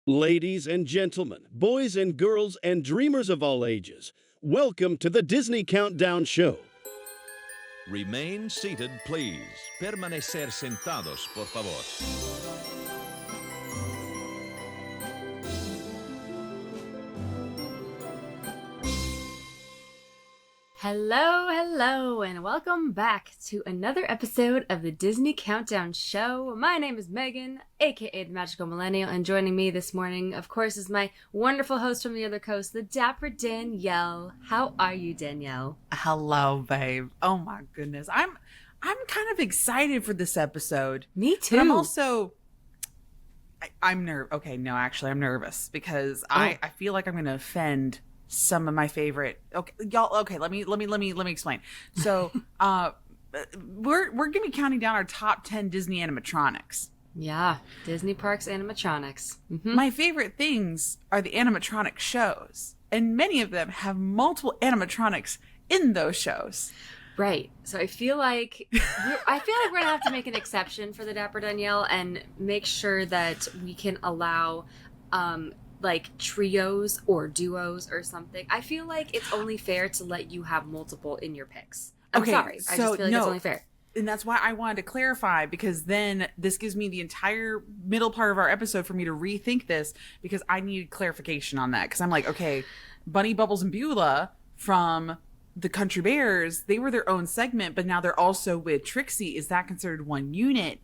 Ladies and gentlemen, boys and girls, and dreamers of all ages, welcome to the Disney Countdown Show. Remain seated, please. Permanecer sentados, por favor. Hello, and welcome back to another episode of the Disney Countdown Show. My name is Megan, aka the Magical Millennial, and joining me this morning, of course, is my wonderful host from the other coast, the Dapper Danielle. How are you, Danielle? Hello, babe. Oh my goodness. I'm kind of excited for this episode. Me too. But I'm also I'm nervous because I feel like I'm going to offend some of my favorite. Let me explain. So, we're going to be counting down our top 10 Disney animatronics. Yeah, Disney Parks Animatronics. Mm-hmm. My favorite things are the animatronic shows, and many of them have multiple animatronics in those shows. Right. So I feel like we're gonna have to make an exception for the Dapper Danielle and make sure that we can allow like trios or duos or something. I feel like it's only fair to let you have multiple in your picks. I'm sorry. I just feel like it's only fair. And that's why I wanted to clarify, because then this gives me the entire middle part of our episode for me to rethink this, because I needed clarification on that. Because I'm like, okay, Bunny, Bubbles, and Beulah from the Country Bears, they were their own segment, but now they're also with Trixie. Is that considered one unit?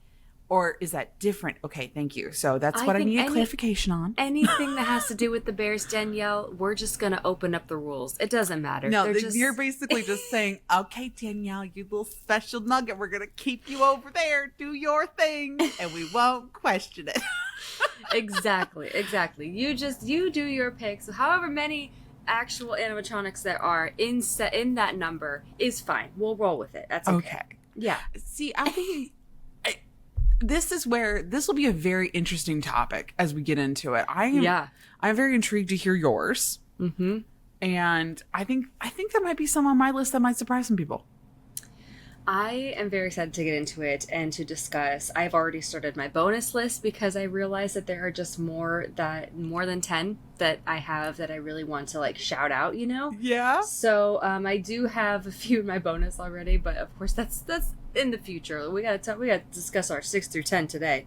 Or is that different? Okay, thank you. So that's what I needed clarification on. Anything that has to do with the Bears, Danielle, we're just going to open up the rules. It doesn't matter. No, you're basically just saying, okay, Danielle, you little special nugget, we're going to keep you over there. Do your thing, and we won't question it. Exactly. You do your picks. So however many actual animatronics there are in that number is fine. We'll roll with it. That's okay. Yeah. See, I think... This is where this will be a very interesting topic as we get into it. I'm very intrigued to hear yours. Mm-hmm. And I think there might be some on my list that might surprise some people. I am very excited to get into it and to discuss. I've already started my bonus list because I realize that there are just more than 10 that I have that I really want to like shout out, you know? Yeah. So I do have a few in my bonus already, but of course that's in the future. We got to discuss our 6 through 10 today.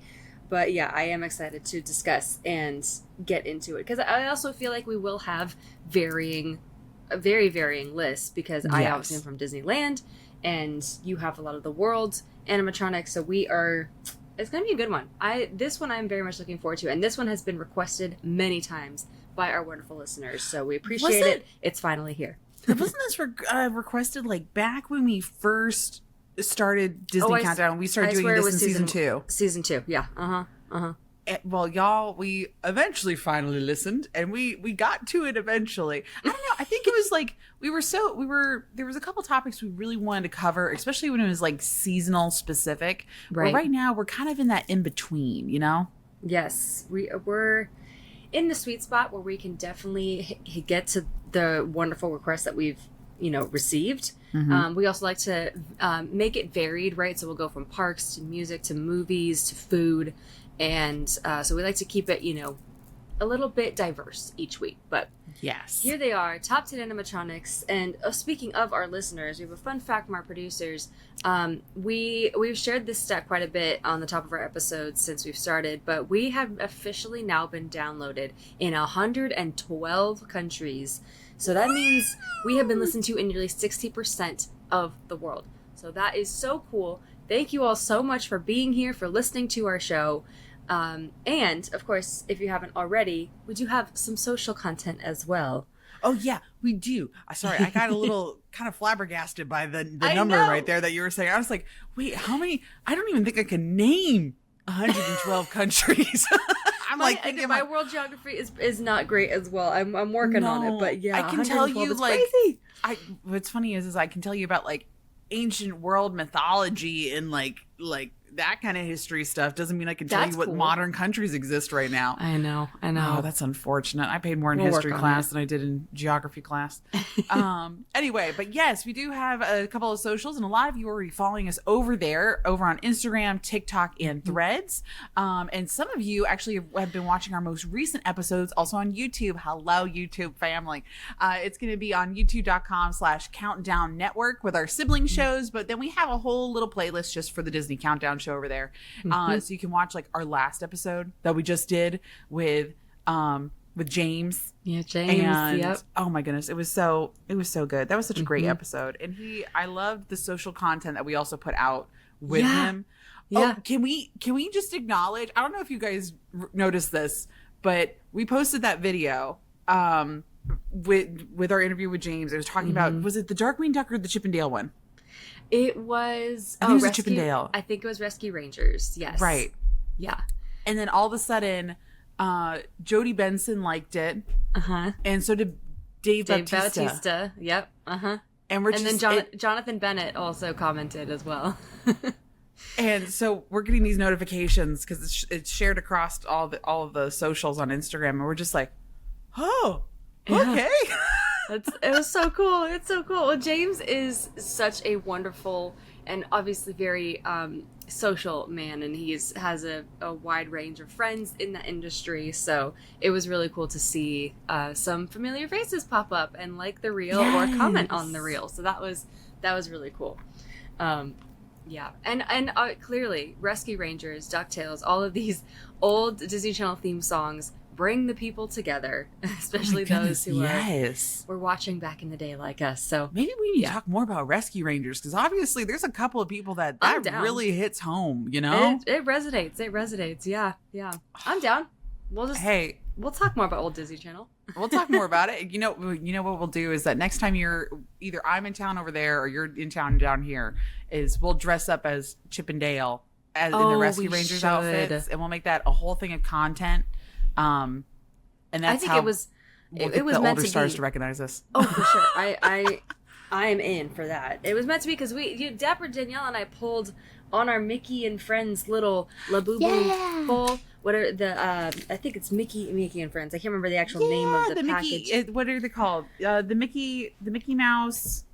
But yeah, I am excited to discuss and get into it because I also feel like we will have very varying lists because I obviously am from Disneyland. And you have a lot of the world's animatronics, so it's going to be a good one. This one I'm very much looking forward to, and this one has been requested many times by our wonderful listeners, so we appreciate it. It's finally here. Wasn't this requested like back when we first started Disney Countdown? We started doing this in season 2. Season 2, yeah. Uh-huh. Well, y'all, we eventually finally listened, and we got to it eventually. I don't know. I think it was like there was a couple topics we really wanted to cover, especially when it was like seasonal specific. Right. But right now, we're kind of in that in between, you know? Yes, we're in the sweet spot where we can definitely get to the wonderful requests that we've received. Mm-hmm. We also like to make it varied, right? So we'll go from parks to music to movies to food. And so we like to keep it, a little bit diverse each week. But yes, here they are, top 10 animatronics. And speaking of our listeners, we have a fun fact from our producers. We've shared this stat quite a bit on the top of our episodes since we've started, but we have officially now been downloaded in 112 countries. So that means we have been listened to in nearly 60% of the world. So that is so cool. Thank you all so much for being here, for listening to our show. And, of course, if you haven't already, we do have some social content as well. Oh, yeah, we do. Sorry, I got a little kind of flabbergasted by the number right there that you were saying. I was like, wait, how many? I don't even think I can name 112 countries. I'm my world geography is not great as well. I'm working on it, but yeah, I can tell you crazy. What's funny is I can tell you about like ancient world mythology and like that kind of history stuff doesn't mean I can tell That's you what cool. modern countries exist right now. I know. Oh, that's unfortunate. I paid more in We'll history work on class it. than I did in geography class. Anyway, but yes, we do have a couple of socials, and a lot of you are already following us over there, over on Instagram, TikTok, and Threads. And some of you actually have been watching our most recent episodes also on YouTube. Hello, YouTube family. It's going to be on youtube.com/countdown network with our sibling shows, but then we have a whole little playlist just for the Disney Countdown show over there. So you can watch like our last episode that we just did with James. Yeah, James. And Yep. oh my goodness, it was so good. That was such a great episode. And I loved the social content that we also put out with him. Yeah. Oh, can we just acknowledge, I don't know if you guys noticed this, but we posted that video with our interview with James. It was talking about, was it the Darkwing Duck or the Chippendale one? It was I think it was a Chippendale. I think it was Rescue Rangers. Yes. Right. Yeah. And then all of a sudden, Jodie Benson liked it. And so did Dave Bautista. Yep. And we're And just then Jonathan Bennett also commented as well. and so we're getting these notifications because it's shared across all of the socials on Instagram, and we're just like, oh, okay. It was so cool. It's so cool. Well, James is such a wonderful and obviously very social man, and he has a wide range of friends in the industry. So it was really cool to see some familiar faces pop up and like the reel or comment on the reel. So that was really cool. Yeah, and clearly, Rescue Rangers, DuckTales, all of these old Disney Channel theme songs bring the people together, especially those who were watching back in the day like us. So maybe we need to talk more about Rescue Rangers, because obviously there's a couple of people that really hits home, you know? It resonates. Yeah. I'm down. We'll talk more about old Disney Channel. We'll talk more about it. You know what we'll do is that next time I'm in town over there or you're in town down here, is we'll dress up as Chip and Dale in the Rescue Rangers outfits, and we'll make that a whole thing of content. And that's I think how it was we'll it get was the meant older to stars be. to recognize us. Oh, for sure. I am in for that. It was meant to be because Dapper, Danielle, and I pulled on our Mickey and Friends little Labubu bowl. What are the? I think it's Mickey and Friends. I can't remember the actual name of the package. Mickey, what are they called? The Mickey Mouse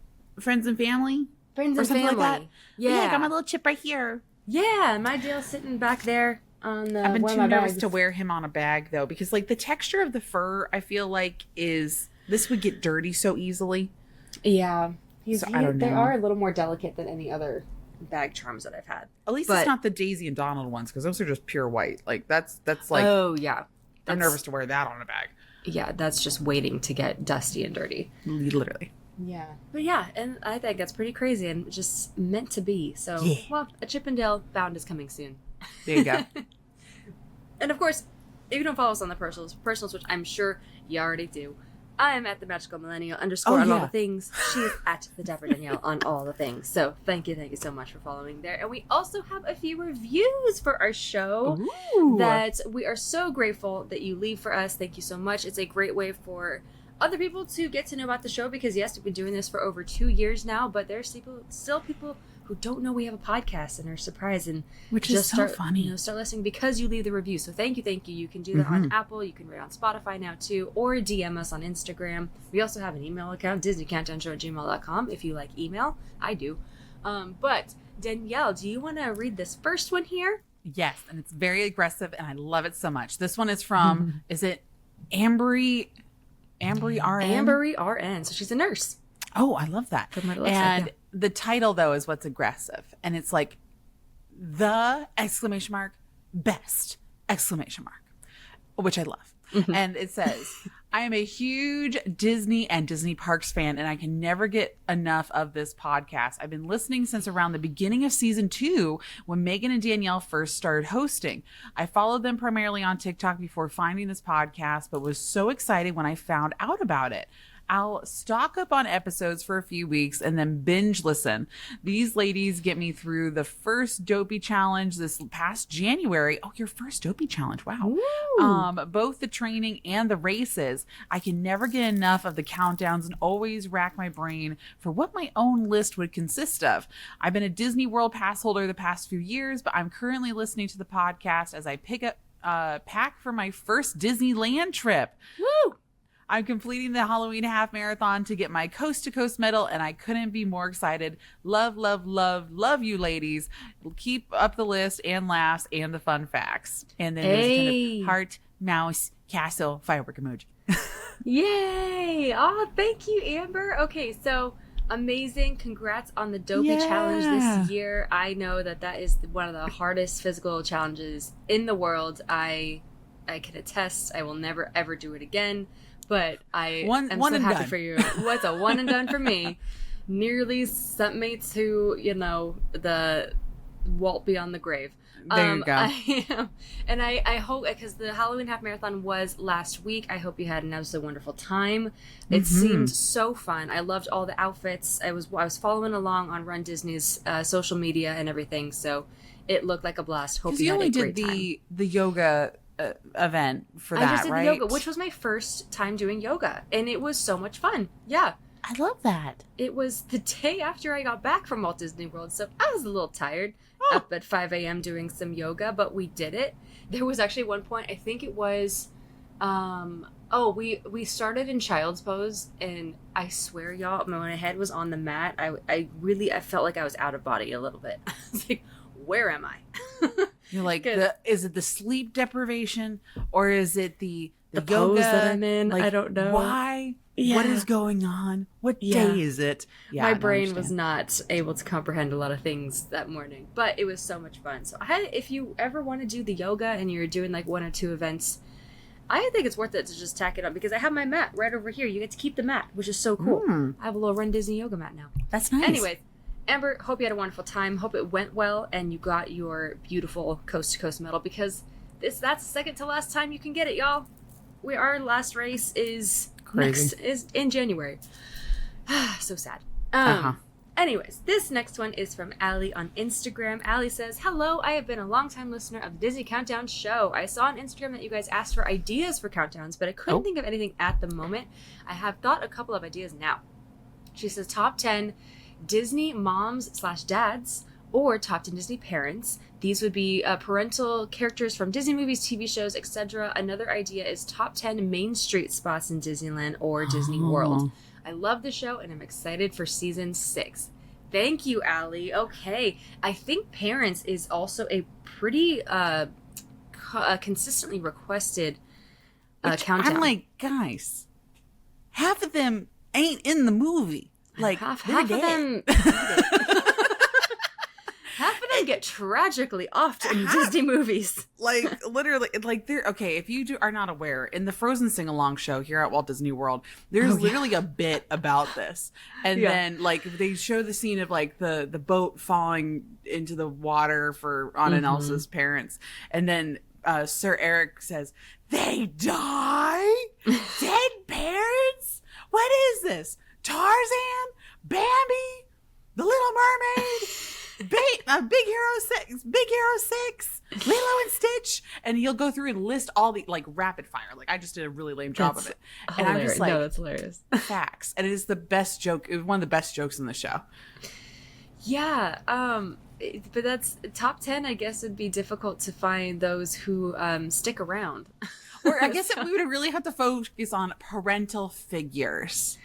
Friends and Family. Friends or and something Family. like that. Yeah, I got my little chip right here. Yeah, my Dale's sitting back there on the. I've been one of too my nervous bags. to wear him on a bag though, because like the texture of the fur, I feel like this would get dirty so easily. Yeah, I don't know. They are a little more delicate than any other bag charms that I've had. At least it's not the Daisy and Donald ones, because those are just pure white. Like that's like, oh yeah, I'm nervous to wear that on a bag. Yeah, that's just waiting to get dusty and dirty. Literally. Yeah. But yeah, and I think that's pretty crazy and just meant to be. So, well, a Chip and Dale bound is coming soon. There you go. And of course, if you don't follow us on the personals, which I'm sure you already do, I am at the magical millennial _ on all the things. She's at the Dapper Danielle on all the things. So thank you so much for following there. And we also have a few reviews for our show that we are so grateful that you leave for us. Thank you so much. It's a great way for other people to get to know about the show, because yes, we've been doing this for over 2 years now, but there's still people who don't know we have a podcast and are surprised and which is so funny. Start listening because you leave the review. So thank you. You can do that on Apple. You can rate on Spotify now too, or DM us on Instagram. We also have an email account, disneycountdownshow@gmail.com. If you like email, I do. But Danielle, do you want to read this first one here? Yes, and it's very aggressive, and I love it so much. This one is from is it Ambery RN? Ambery RN. So she's a nurse. Oh, I love that. From what it looks and like, the title though is what's aggressive, and it's like the ! Best ! Which I love. And it says, I am a huge Disney and Disney Parks fan, and I can never get enough of this podcast. I've been listening since around the beginning of season 2 when Megan and Danielle first started hosting. I followed them primarily on TikTok before finding this podcast, but was so excited when I found out about it. I'll stock up on episodes for a few weeks and then binge listen. These ladies get me through the first Dopey challenge this past January. Oh, your first Dopey challenge. Wow. Both the training and the races. I can never get enough of the countdowns and always rack my brain for what my own list would consist of. I've been a Disney World pass holder the past few years, but I'm currently listening to the podcast as I pick up pack for my first Disneyland trip. Woo! I'm completing the Halloween half marathon to get my coast to coast medal, and I couldn't be more excited. Love, love, love, love you ladies. Keep up the list and laughs and the fun facts. And then there's kind of heart, mouse, castle, firework emoji. Yay! Oh, thank you, Amber. Okay, so amazing. Congrats on the Dopey challenge this year. I know that is one of the hardest physical challenges in the world. I can attest. I will never, ever do it again. But I'm so happy for you. What's a one and done for me? Nearly something to, the Walt beyond the grave. There you go. I am. And I hope, because the Halloween half marathon was last week, I hope you had an absolutely wonderful time. It seemed so fun. I loved all the outfits. I was following along on Run Disney's social media and everything, so it looked like a blast. Hope you had a great time. You only did the yoga event for that, right? I just did the yoga, which was my first time doing yoga, and it was so much fun. Yeah. I love that. It was the day after I got back from Walt Disney World, so I was a little tired, up at 5 a.m. doing some yoga, but we did it. There was actually one point, I think it was, we started in child's pose, and I swear, y'all, my head was on the mat. I felt like I was out of body a little bit. I was like, where am I? You're like, is it the sleep deprivation, or is it the yoga pose that I'm in? Like, I don't know. Why? Yeah. What is going on? What day is it? Yeah, my brain was not able to comprehend a lot of things that morning, but it was so much fun. So if you ever want to do the yoga and you're doing like 1 or 2 events, I think it's worth it to just tack it up, because I have my mat right over here. You get to keep the mat, which is so cool. I have a little Run Disney yoga mat now. That's nice. Anyways, Amber, hope you had a wonderful time. Hope it went well and you got your beautiful coast to coast medal, because that's the second to last time you can get it, y'all. Our last race is in January. So sad. Anyways, this next one is from Allie on Instagram. Allie says, "Hello, I have been a longtime listener of the Disney Countdown show. I saw on Instagram that you guys asked for ideas for countdowns, but I couldn't think of anything at the moment. I have thought a couple of ideas now." She says, top 10 Disney moms/dads or top 10 Disney parents. These would be parental characters from Disney movies, TV shows, etc. Another idea is top 10 Main Street spots in Disneyland or Disney World. I love the show and I'm excited for season 6. Thank you, Allie. Okay. I think parents is also a pretty consistently requested countdown. I'm like, guys, half of them ain't in the movie. Like half of them half of them get tragically offed in Disney movies. Like literally, like they're okay. If you are not aware, in the Frozen sing-along show here at Walt Disney World, there's literally a bit about this, and then like they show the scene of like the boat falling into the water for Anna and Elsa's parents, and then Sir Eric says, "They die? Dead parents? What is this? Tarzan? Bambi? The Little Mermaid? Big Hero 6? Lilo and Stitch?" And he'll go through and list all the, like, rapid fire. Like, I just did a really lame job of it. And I'm just like, no, that's hilarious. Facts. And it is the best joke. It was one of the best jokes in the show. Yeah. But that's top 10, I guess it'd be difficult to find those who stick around. Or I guess we would really have to focus on parental figures.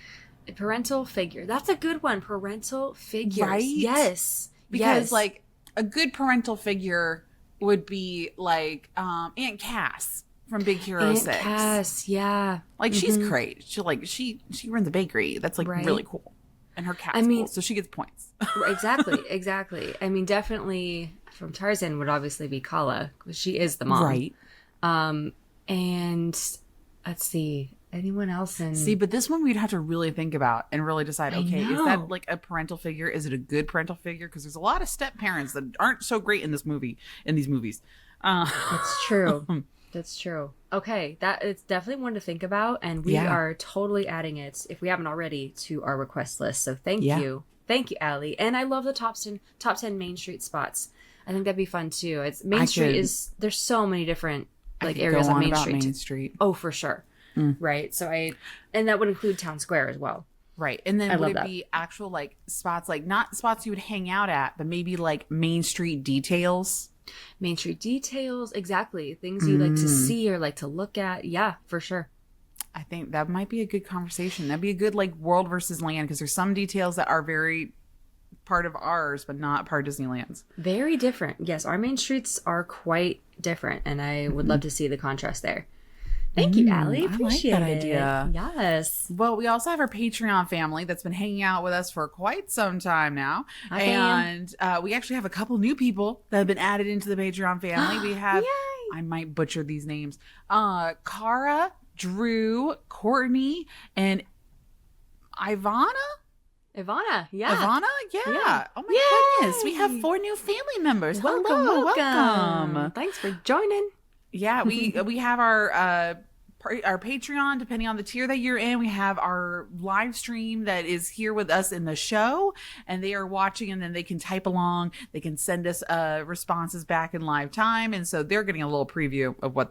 Parental figure. That's a good one. Parental figures. Right? Yes. Because like a good parental figure would be like Aunt Cass from Big Hero 6. Aunt Cass, yeah. Like she's great. She runs a bakery. That's like really cool. And her cat's cool, so she gets points. Exactly. I mean, definitely from Tarzan would obviously be Kala, because she is the mom. Right. And let's see. Anyone else in... See, but this one we'd have to really think about and really decide, okay, is that like a parental figure? Is it a good parental figure? Because there's a lot of step parents that aren't so great in these movies. That's true. That's true. Okay, that it's definitely one to think about, and we are totally adding it, if we haven't already, to our request list. So thank you. Thank you, Allie. And I love the top 10 Main Street spots. I think that'd be fun too. It's Main Street is there's so many different like areas on Main Street. Oh, for sure. Right. So and that would include Town Square as well. Right. And then would it be actual like spots, like not spots you would hang out at, but maybe like Main Street details? Main Street details, exactly. Things you like to see or like to look at. Yeah, for sure. I think that might be a good conversation. That'd be a good like world versus land, because there's some details that are very part of ours, but not part of Disneyland's. Very different. Yes, our main streets are quite different, and I would love to see the contrast there. Thank you, Allie. Appreciate I like that idea. Yes. Well, we also have our Patreon family that's been hanging out with us for quite some time now. And we actually have a couple new people that have been added into the Patreon family. We have, I might butcher these names, Cara, Drew, Courtney, and Ivana, yeah. Oh my goodness. We have 4 new family members. Welcome. Thanks for joining. Yeah, we have our Patreon, depending on the tier that you're in. We have our live stream that is here with us in the show, and they are watching, and then they can type along. They can send us responses back in live time, and so they're getting a little preview of what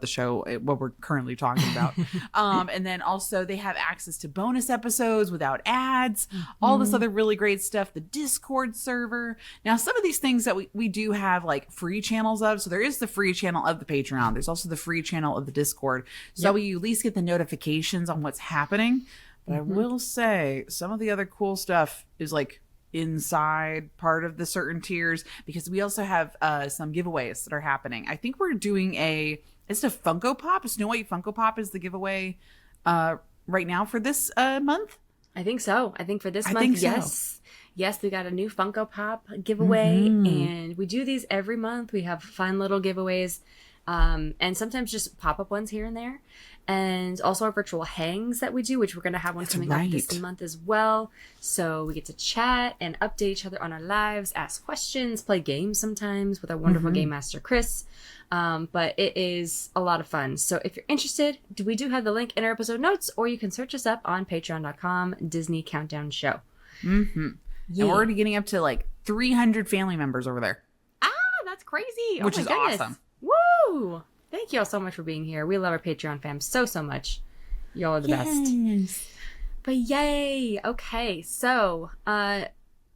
we're currently talking about. And then also they have access to bonus episodes without ads, all this other really great stuff, the Discord server. Now, some of these things that we do have like free channels of. So there is the free channel of the Patreon. There's also the free channel of the Discord. So we at least get the notifications on what's happening. But I will say some of the other cool stuff is like inside part of the certain tiers, because we also have some giveaways that are happening. I think we're doing a Funko Pop. A Snow White Funko Pop is the giveaway right now for this month. I think so. I think for this month, yes. Yes, we got a new Funko Pop giveaway, and we do these every month. We have fun little giveaways, and sometimes just pop-up ones here and there. And also our virtual hangs that we do, which we're going to have one coming up this month as well. So we get to chat and update each other on our lives, ask questions, play games sometimes with our wonderful game master, Chris. But it is a lot of fun. So if you're interested, we do have the link in our episode notes, or you can search us up on patreon.com, Disney Countdown Show. Yeah. And we're already getting up to like 300 family members over there. Ah, that's crazy. Which is awesome. Woo! Thank you all so much for being here. We love our Patreon fam so much. Y'all are the best. But yay! Okay, so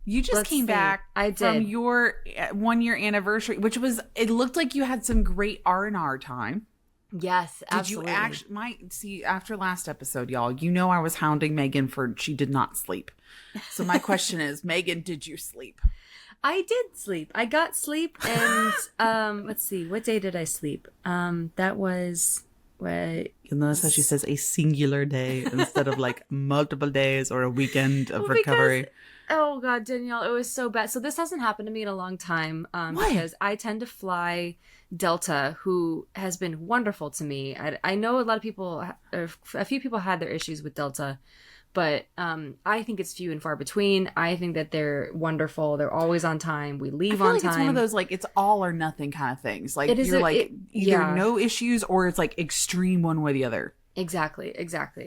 you just came back from your 1-year anniversary, which was, it looked like you had some great R&R time. Yes, absolutely. Did you actually see after last episode, y'all? You know I was hounding Megan for she did not sleep. So my question is, Megan, did you sleep? I did sleep. I got sleep, and let's see, what day did I sleep? That was what. You notice how she says a singular day instead of like multiple days or a weekend of recovery. Oh God, Danielle, it was so bad. So this hasn't happened to me in a long time, because I tend to fly Delta, who has been wonderful to me. I know a lot of people, or a few people had their issues with Delta. But I think it's few and far between. I think that they're wonderful. They're always on time. We leave on time. It's one of those like it's all or nothing kind of things. Like either no issues or it's like extreme one way or the other. Exactly.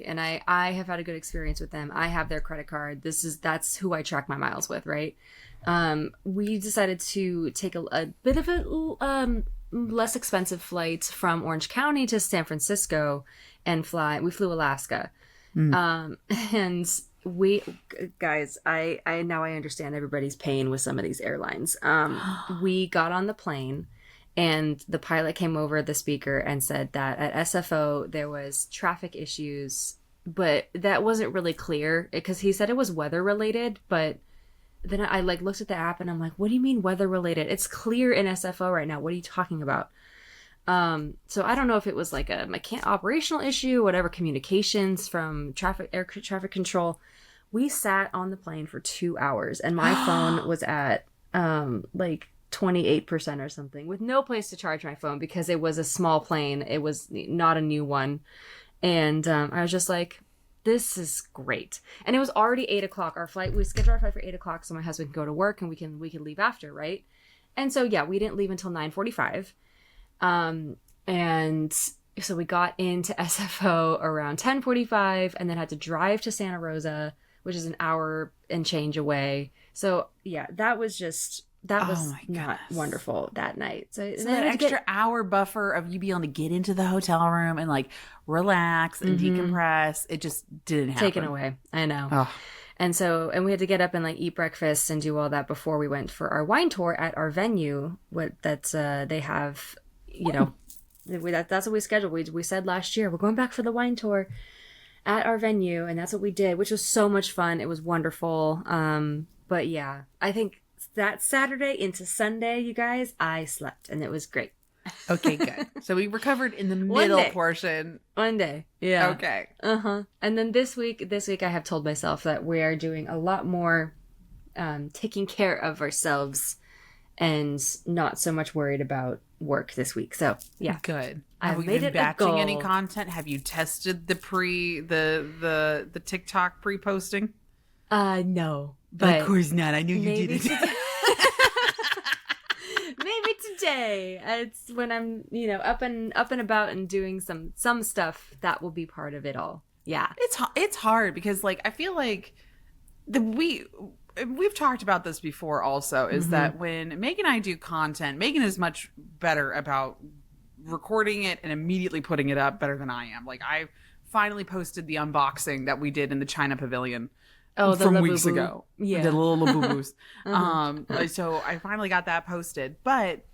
And I have had a good experience with them. I have their credit card. That's who I track my miles with, right? We decided to take a bit of a less expensive flight from Orange County to San Francisco and fly. We flew Alaska. And we guys, I now I understand everybody's pain with some of these airlines. We got on the plane, and the pilot came over the speaker and said that at SFO there was traffic issues, but that wasn't really clear because he said it was weather related. But then I like looked at the app and I'm like, what do you mean weather related? It's clear in SFO right now. What are you talking about? So I don't know if it was like a operational issue, whatever, communications from air traffic control. We sat on the plane for 2 hours and my phone was at, like 28% or something, with no place to charge my phone because it was a small plane. It was not a new one. And, I was just like, this is great. And it was already 8:00. We scheduled our flight for 8:00 so my husband can go to work and we can leave after. Right. And so, yeah, we didn't leave until 9:45. And So we got into SFO around 10:45 and then had to drive to Santa Rosa, which is an hour and change away. So yeah, that was not wonderful that night. So that extra hour buffer of you being able to get into the hotel room and like relax and decompress, it just didn't happen. Taken away. I know. Oh. And we had to get up and like eat breakfast and do all that before we went for our wine tour at our venue. They have, that's what we scheduled. We said last year, we're going back for the wine tour at our venue. And that's what we did, which was so much fun. It was wonderful. But yeah, I think that Saturday into Sunday, you guys, I slept and it was great. Okay, good. So we recovered in the middle portion. One day. Yeah. Okay. Uh-huh. And then this week I have told myself that we are doing a lot more taking care of ourselves and not so much worried about work this week. So, yeah. Good. Have we been batching any content? Have you tested the TikTok pre-posting? No. But of course not. I knew you did it. Maybe today. It's when I'm, up and about and doing some stuff that will be part of it all. Yeah. It's hard because like I feel like we've talked about this before also is that when Megan and I do content, Megan is much better about recording it and immediately putting it up better than I am. Like I finally posted the unboxing that we did in the China Pavilion. From weeks ago. Yeah. The little boo-boos. So I finally got that posted. But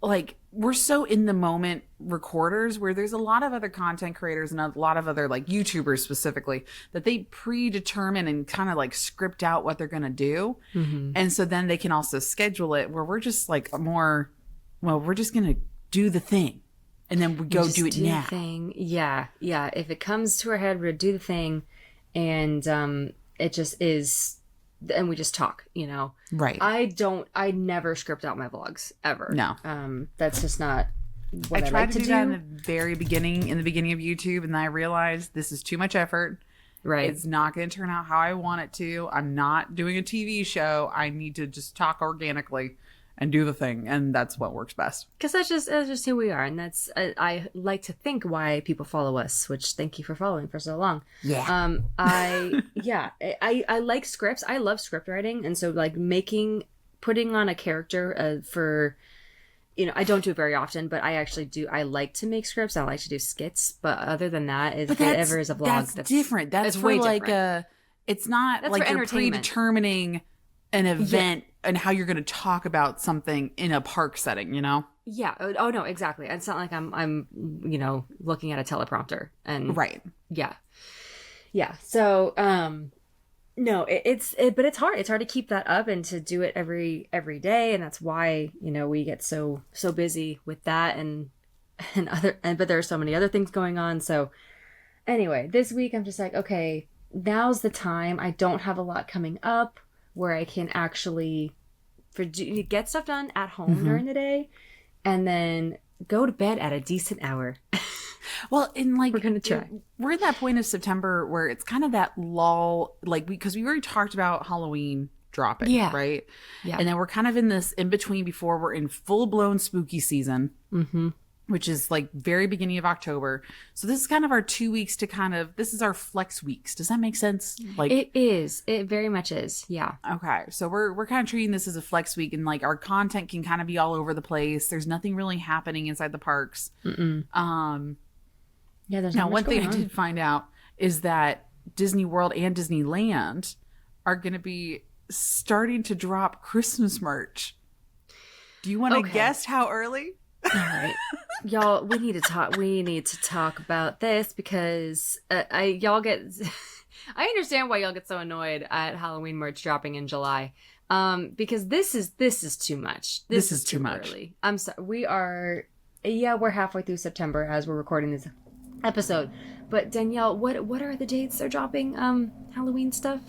like we're so in the moment recorders where there's a lot of other content creators and a lot of other like YouTubers specifically that they predetermine and kind of like script out what they're going to do. And so then they can also schedule it where we're just like we're just going to do the thing. And then we go do it now. The thing. Yeah. Yeah. If it comes to our head, we're going to do the thing. And it just is, and we just talk, Right. I never script out my vlogs, ever. No. That's just not what I tried like to do that in the beginning of YouTube, and then I realized this is too much effort. Right. It's not going to turn out how I want it to. I'm not doing a TV show. I need to just talk organically and do the thing, and that's what works best. Because that's just who we are, and that's I like to think why people follow us. Which thank you for following for so long. Yeah. I like scripts. I love script writing, and so like putting on a character for, I don't do it very often, but I actually do. I like to make scripts. I like to do skits, but other than that, if it ever is a vlog, that's different. That's for like different. It's not that's like you're predetermining an event. Yeah. And how you're going to talk about something in a park setting, Yeah. Oh no, exactly. It's not like I'm looking at a teleprompter and right. Yeah. Yeah. So, no, but it's hard. It's hard to keep that up and to do it every day, and that's why we get so busy with that but there are so many other things going on. So, anyway, this week I'm just like, okay, now's the time. I don't have a lot coming up where I can actually get stuff done at home during the day and then go to bed at a decent hour. Well, we're going to try. We're at that point of September where it's kind of that lull, like because we already talked about Halloween dropping, right? Yeah. And then we're kind of in this in between before we're in full-blown spooky season. Which is like very beginning of October. So this is kind of our 2 weeks this is our flex weeks. Does that make sense? Like it is. It very much is. Yeah. Okay. So we're kind of treating this as a flex week and like our content can kind of be all over the place. There's nothing really happening inside the parks. Yeah, there's now one thing I did find out is that Disney World and Disneyland are going to be starting to drop Christmas merch. Do you want to guess how early? All right, y'all, we need to talk about this because I understand why y'all get so annoyed at Halloween merch dropping in July. Because this is too much. This is too much. Early. I'm sorry. We're halfway through September as we're recording this episode. But Danielle, what are the dates they're dropping Halloween stuff?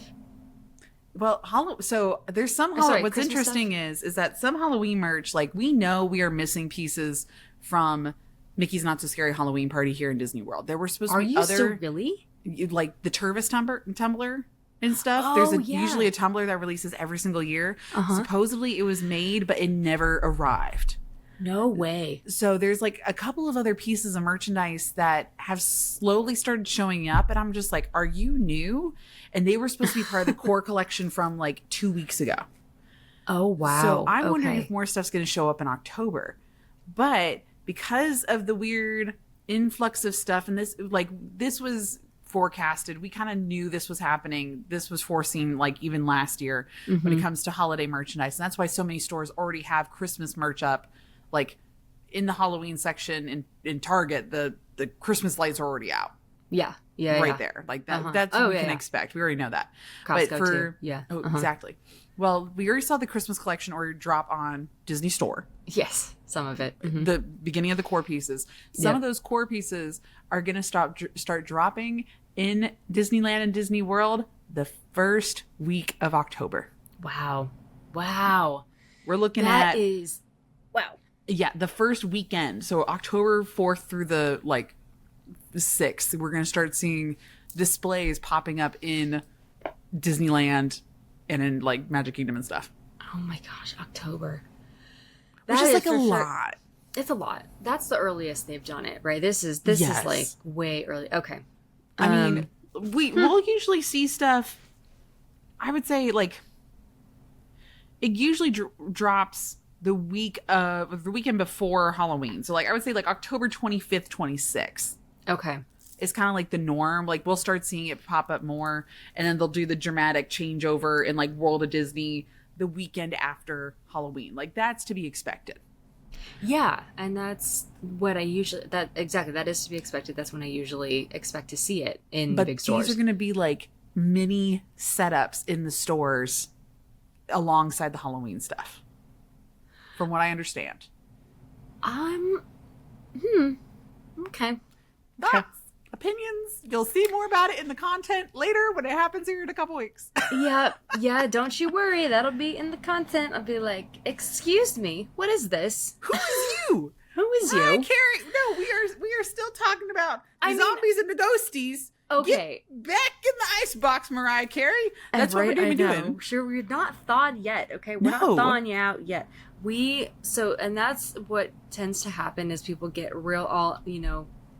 Well, so there's some what's Christmas interesting stuff? is that some Halloween merch, like we know we are missing pieces from Mickey's Not So Scary Halloween Party here in Disney World. There were supposed to be other really? Like the Turvis tumbler and stuff. Oh, there's usually a tumbler that releases every single year. Supposedly it was made, but it never arrived. No way. So there's like a couple of other pieces of merchandise that have slowly started showing up. And I'm just like, are you new? And they were supposed to be part of the core collection from like 2 weeks ago. Oh, wow. So I'm wondering Okay. if more stuff's going to show up in October. But because of the weird influx of stuff, and this was forecasted, we kind of knew this was happening. This was foreseen like even last year when it comes to holiday merchandise. And that's why so many stores already have Christmas merch up. Like in the Halloween section in Target, the Christmas lights are already out. Yeah. There. Like that, that's what we can expect. We already know that. Costco too. Yeah. Oh, exactly. Well, we already saw the Christmas collection order drop on Disney Store. Yes. Some of it. Mhm. The beginning of the core pieces. Some of those core pieces are going to start dropping in Disneyland and Disney World the first week of October. Wow. We're looking That at is wow. yeah, the first weekend. So October 4th through the 6th, we're going to start seeing displays popping up in Disneyland and in like Magic Kingdom and stuff. Oh my gosh, October. Which That is like for a sure- lot. It's a lot. That's the earliest they've done it, right? This is Yes. like way early. Okay. I mean, we'll usually see stuff. I would say like it usually drops the weekend before Halloween. So like I would say like October 25th, 26th okay. is kind of like the norm. Like we'll start seeing it pop up more, and then they'll do the dramatic changeover in like World of Disney the weekend after Halloween. Like that's to be expected. Yeah, and that's what that is to be expected. That's when I usually expect to see it in the big stores. These are going to be like mini setups in the stores alongside the Halloween stuff, from what I understand. Okay. Thoughts, opinions, you'll see more about it in the content later when it happens here in a couple weeks. Yeah, don't you worry. That'll be in the content. I'll be like, excuse me, what is this? Who is you? Who is Mariah you? Carey. No, we are still talking about the I mean- zombies and the ghosties. Okay. Get back in the icebox, Mariah Carey. That's what we're going to be doing. Sure, we're not thawed yet, okay? We're No. not thawing you out yet. And that's what tends to happen is people get real all,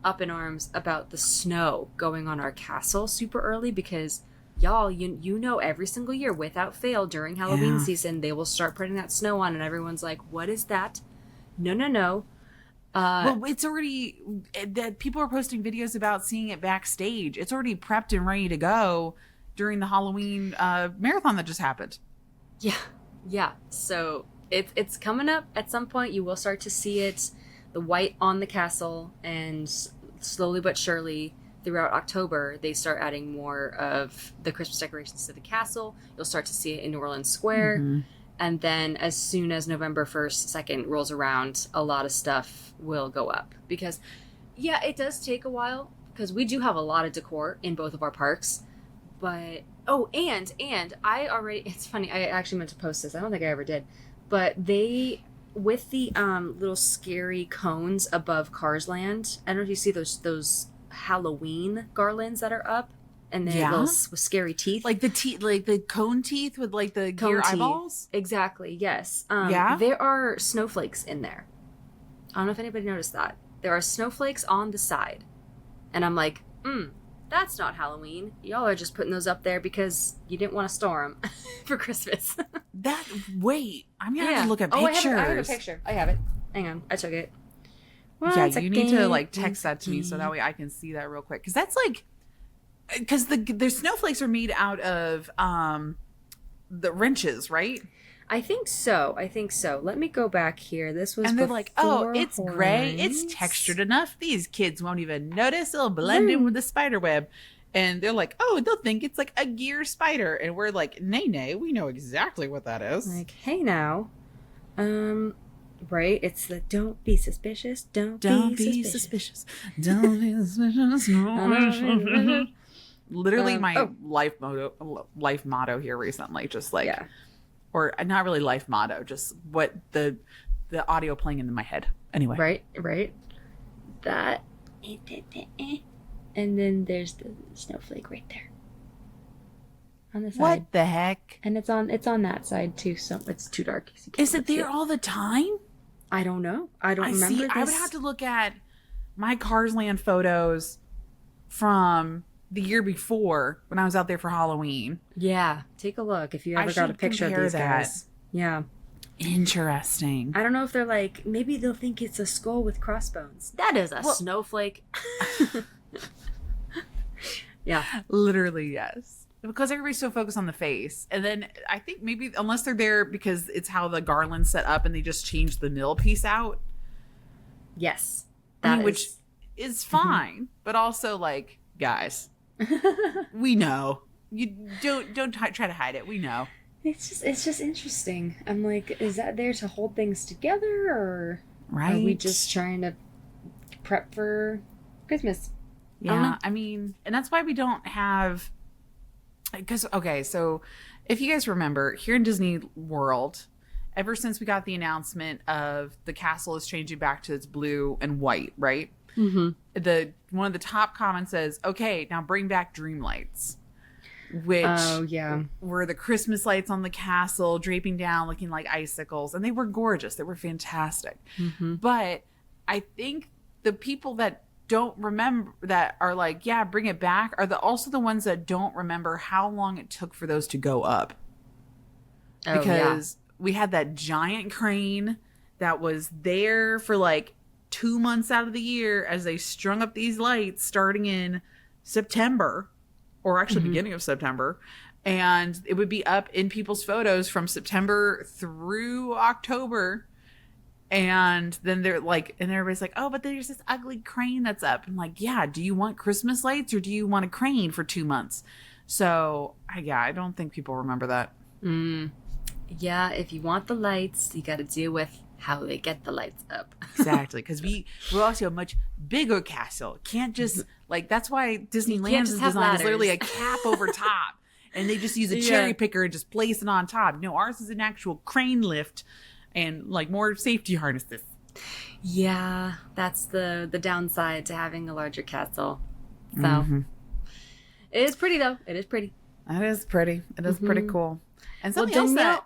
up in arms about the snow going on our castle super early because y'all, you know every single year without fail during Halloween season, they will start putting that snow on and everyone's like, what is that? No. Well, it's already that people are posting videos about seeing it backstage. It's already prepped and ready to go during the Halloween marathon that just happened. Yeah. So it's coming up at some point. You will start to see it, the white on the castle, and slowly but surely throughout October, they start adding more of the Christmas decorations to the castle. You'll start to see it in New Orleans Square. Mm-hmm. And then as soon as November 1st, 2nd rolls around, a lot of stuff will go up. Because, yeah, it does take a while. Because we do have a lot of decor in both of our parks. But, and it's funny, I actually meant to post this. I don't think I ever did. But with the little scary cones above Cars Land, I don't know if you see those Halloween garlands that are up. And then those with scary teeth. Like the teeth, like the cone teeth with like the gear eyeballs? Exactly, yes. Yeah? There are snowflakes in there. I don't know if anybody noticed that. There are snowflakes on the side. And I'm like, that's not Halloween. Y'all are just putting those up there because you didn't want to store them for Christmas. Wait, I'm going to have to look at pictures. I have a picture. I have it. Hang on, I took it. You need to like text that to me so that way I can see that real quick. Because that's like... Because the snowflakes are made out of the wrenches, right? I think so. Let me go back here. This was and they're like, oh, before it's gray. It's textured enough. These kids won't even notice. It'll blend in with the spider web. And they're like, oh, they'll think it's like a gear spider. And we're like, nay, we know exactly what that is. Like, hey now. Right? It's the don't be suspicious. Don't be suspicious. Don't be suspicious. No. Literally my life motto here recently, just like, or not really life motto, just what the audio playing in my head. Anyway, right. That, and then there's the snowflake right there on the side. What the heck? And it's on that side too. So it's too dark. Is it there all the time? I don't know. I don't I remember see. this. I would have to look at my Cars Land photos from the year before when I was out there for Halloween. Yeah, take a look if you I ever got a should picture of compare these that. guys. Yeah. Interesting. I don't know if they're like, maybe they'll think it's a skull with crossbones. That is a snowflake. Yeah. Literally, yes. Because everybody's so focused on the face. And then I think maybe, unless they're there because it's how the garland's set up and they just changed the middle piece out. Yes. Which is fine. But also, like, guys, we know. You don't try to hide it. We know. It's just interesting. I'm like, is that there to hold things together, or right? are we just trying to prep for Christmas? Yeah, I mean, and that's why we don't have. Because okay, so if you guys remember, here in Disney World, ever since we got the announcement of the castle is changing back to its blue and white, right? Mm-hmm. One of the top comments says, "Okay, now bring back dream lights." Which were the Christmas lights on the castle draping down looking like icicles, and they were gorgeous. They were fantastic. Mm-hmm. But I think the people that don't remember, that are like, yeah, bring it back, are also the ones that don't remember how long it took for those to go up. Because we had that giant crane that was there for like 2 months out of the year as they strung up these lights starting in September. Or actually beginning of September. And it would be up in people's photos from September through October. And then they're like, and everybody's like, oh, but there's this ugly crane that's up. I'm like, yeah, do you want Christmas lights or do you want a crane for 2 months? So, I don't think people remember that. Yeah, if you want the lights, you got to deal with how they get the lights up. Exactly, because we're also a much bigger castle. Can't just, like, that's why Disneyland's design is literally a cap over top. And they just use a cherry picker and just place it on top. No, ours is an actual crane lift and, like, more safety harnesses. Yeah, that's the downside to having a larger castle. So, it is pretty, though. It is pretty. It is pretty. It is pretty cool. And something else that,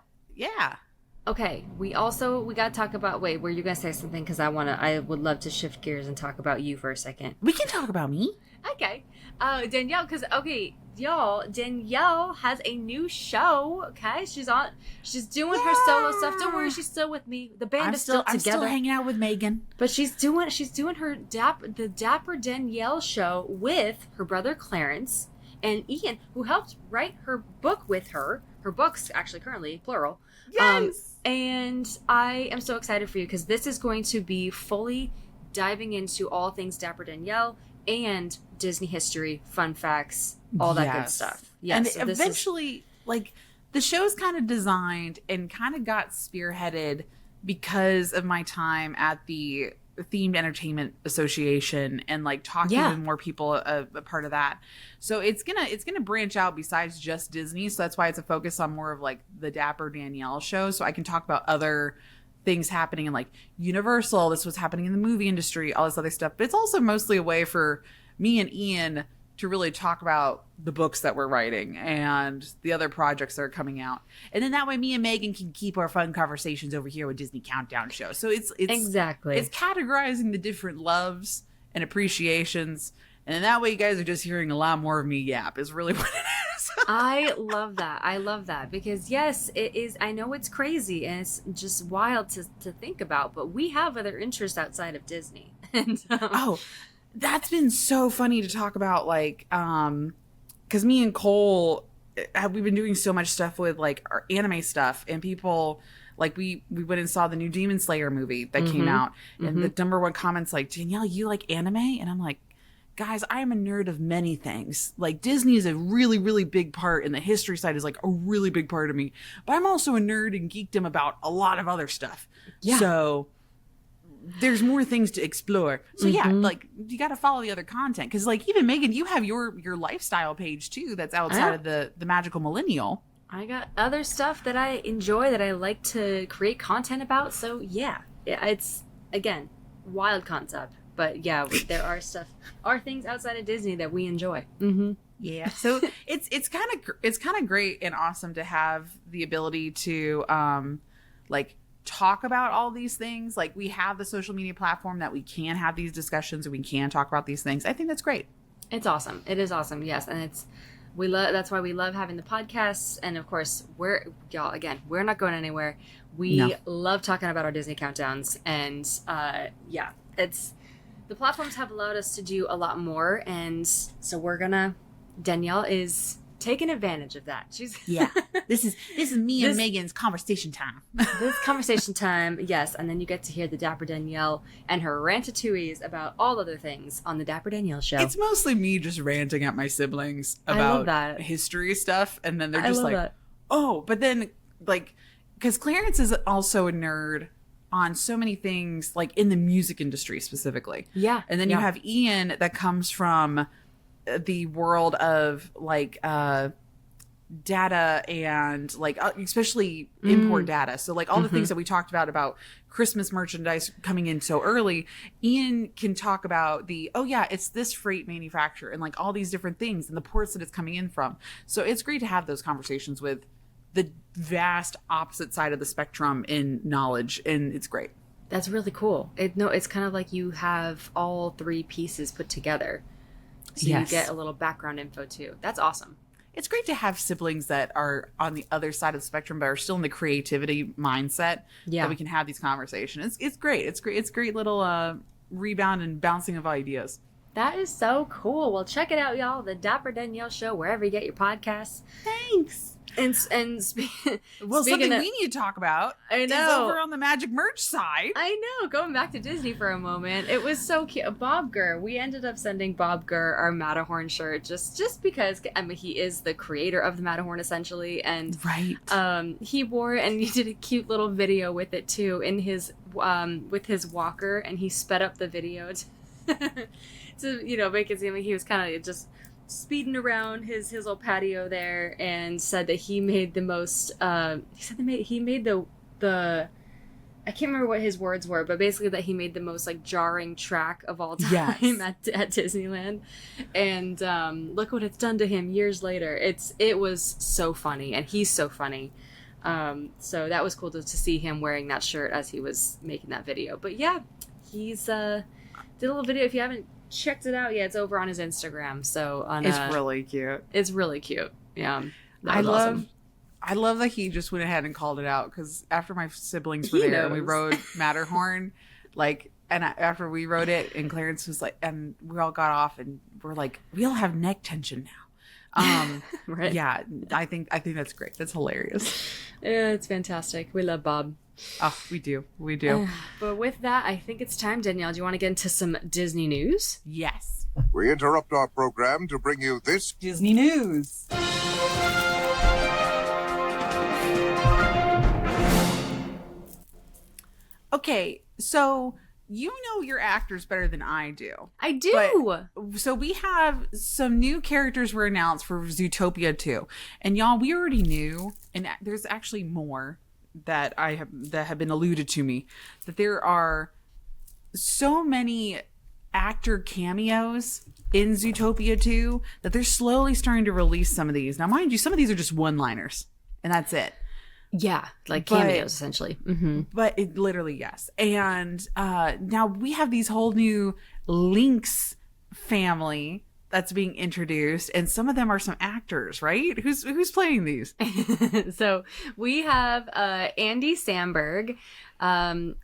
Okay, we got to talk about, wait, were you going to say something? Because I would love to shift gears and talk about you for a second. We can talk about me. Okay. Danielle, because, okay, y'all, Danielle has a new show, okay? She's doing her solo stuff. Don't worry, she's still with me. The band is still together. I'm still hanging out with Megan. But she's doing her the Dapper Danielle show with her brother Clarence and Ian, who helped write her book with her. Her books, actually, currently, plural. Yes! And I am so excited for you because this is going to be fully diving into all things Dapper Danielle and Disney history, fun facts, all that good stuff. Yes, and eventually, like, the show's kind of designed and kind of got spearheaded because of my time at the Themed Entertainment Association and, like, talking to more people a part of that. So it's gonna branch out besides just Disney. So that's why it's a focus on more of, like, the Dapper Danielle show. So I can talk about other things happening in, like, Universal. This was happening in the movie industry, all this other stuff. But it's also mostly a way for me and Ian to really talk about the books that we're writing and the other projects that are coming out. And then that way me and Megan can keep our fun conversations over here with Disney Countdown Show. So it's exactly, it's categorizing the different loves and appreciations. And then that way you guys are just hearing a lot more of me yap is really what it is. I love that because yes, it is. I know it's crazy and it's just wild to think about, but we have other interests outside of Disney. And that's been so funny to talk about, like, because me and Cole, we've been doing so much stuff with, like, our anime stuff, and people, like, we went and saw the new Demon Slayer movie that came out, and the number one comment's like, Danielle, you like anime? And I'm like, guys, I am a nerd of many things. Like, Disney is a really, really big part, and the history side is, like, a really big part of me, but I'm also a nerd and geekdom about a lot of other stuff. Yeah. So there's more things to explore. So like, you got to follow the other content. Because, like, even Megan, you have your lifestyle page too that's outside of the magical Millennial. I got other stuff that I enjoy that I like to create content about. So yeah, it's, again, wild concept. But yeah, there are things outside of Disney that we enjoy. Yeah. So it's kind of great and awesome to have the ability to like talk about all these things. Like, we have the social media platform that we can have these discussions and we can talk about these things. I think that's great. It's awesome. It is awesome. Yes. And that's why we love having the podcasts. And of course, we're not going anywhere. We love talking about our Disney countdowns. And the platforms have allowed us to do a lot more. And so Danielle is taking advantage of that. This is me and Megan's conversation time. This conversation time, yes. And then you get to hear the Dapper Danielle and her ratatouilles about all other things on the Dapper Danielle show. It's mostly me just ranting at my siblings about history stuff, and then they're just like, that. Oh, but then like, because Clarence is also a nerd on so many things, like in the music industry specifically. Yeah. And then you have Ian that comes from the world of like data and like especially import data. So like all the things that we talked about Christmas merchandise coming in so early, Ian can talk about it's this freight manufacturer and like all these different things and the ports that it's coming in from. So it's great to have those conversations with the vast opposite side of the spectrum in knowledge, and it's great. That's really cool. It's kind of like you have all three pieces put together. So you get a little background info too. That's awesome. It's great to have siblings that are on the other side of the spectrum but are still in the creativity mindset that we can have these conversations. It's great. It's great. It's great little rebound and bouncing of ideas. That is so cool. Well, check it out, y'all. The Dapper Danielle Show, wherever you get your podcasts. Thanks. And something we need to talk about is over on the Magic merch side. I know. Going back to Disney for a moment, it was so cute. Bob Gurr. We ended up sending Bob Gurr our Matterhorn shirt just because he is the creator of the Matterhorn essentially, and he wore it and he did a cute little video with it too in his with his walker, and he sped up the video to make it seem like he was kind of just speeding around his little patio there, and said that he made the most he made the I can't remember what his words were, but basically that he made the most like jarring track of all time at Disneyland. And look what it's done to him years later. It was so funny, and he's so funny. So that was cool to see him wearing that shirt as he was making that video. But yeah, he's did a little video. If you haven't checked it out, it's over on his Instagram. So it's really cute. It's really cute. Yeah, I love that he just went ahead and called it out, because after my siblings were there and we rode Matterhorn, after we rode it, and Clarence was like, and we all got off and we're like, we all have neck tension now. Right. Yeah, I think that's great. That's hilarious. Yeah, it's fantastic. We love Bob. Oh, we do. But with that, I think it's time, Danielle. Do you want to get into some Disney news? Yes. We interrupt our program to bring you this Disney news. Okay, so you know your actors better than I do. I do. So we have some new characters were announced for Zootopia 2. And y'all, we already knew, and there's actually more that have been alluded to me, that there are so many actor cameos in Zootopia 2 that they're slowly starting to release some of these. Now, mind you, some of these are just one-liners, and that's it. Yeah, like cameos, essentially. Mm-hmm. But it literally, yes. And now we have these whole new Lynx family that's being introduced, and some of them are some actors, right? Who's playing these? So we have Andy Samberg.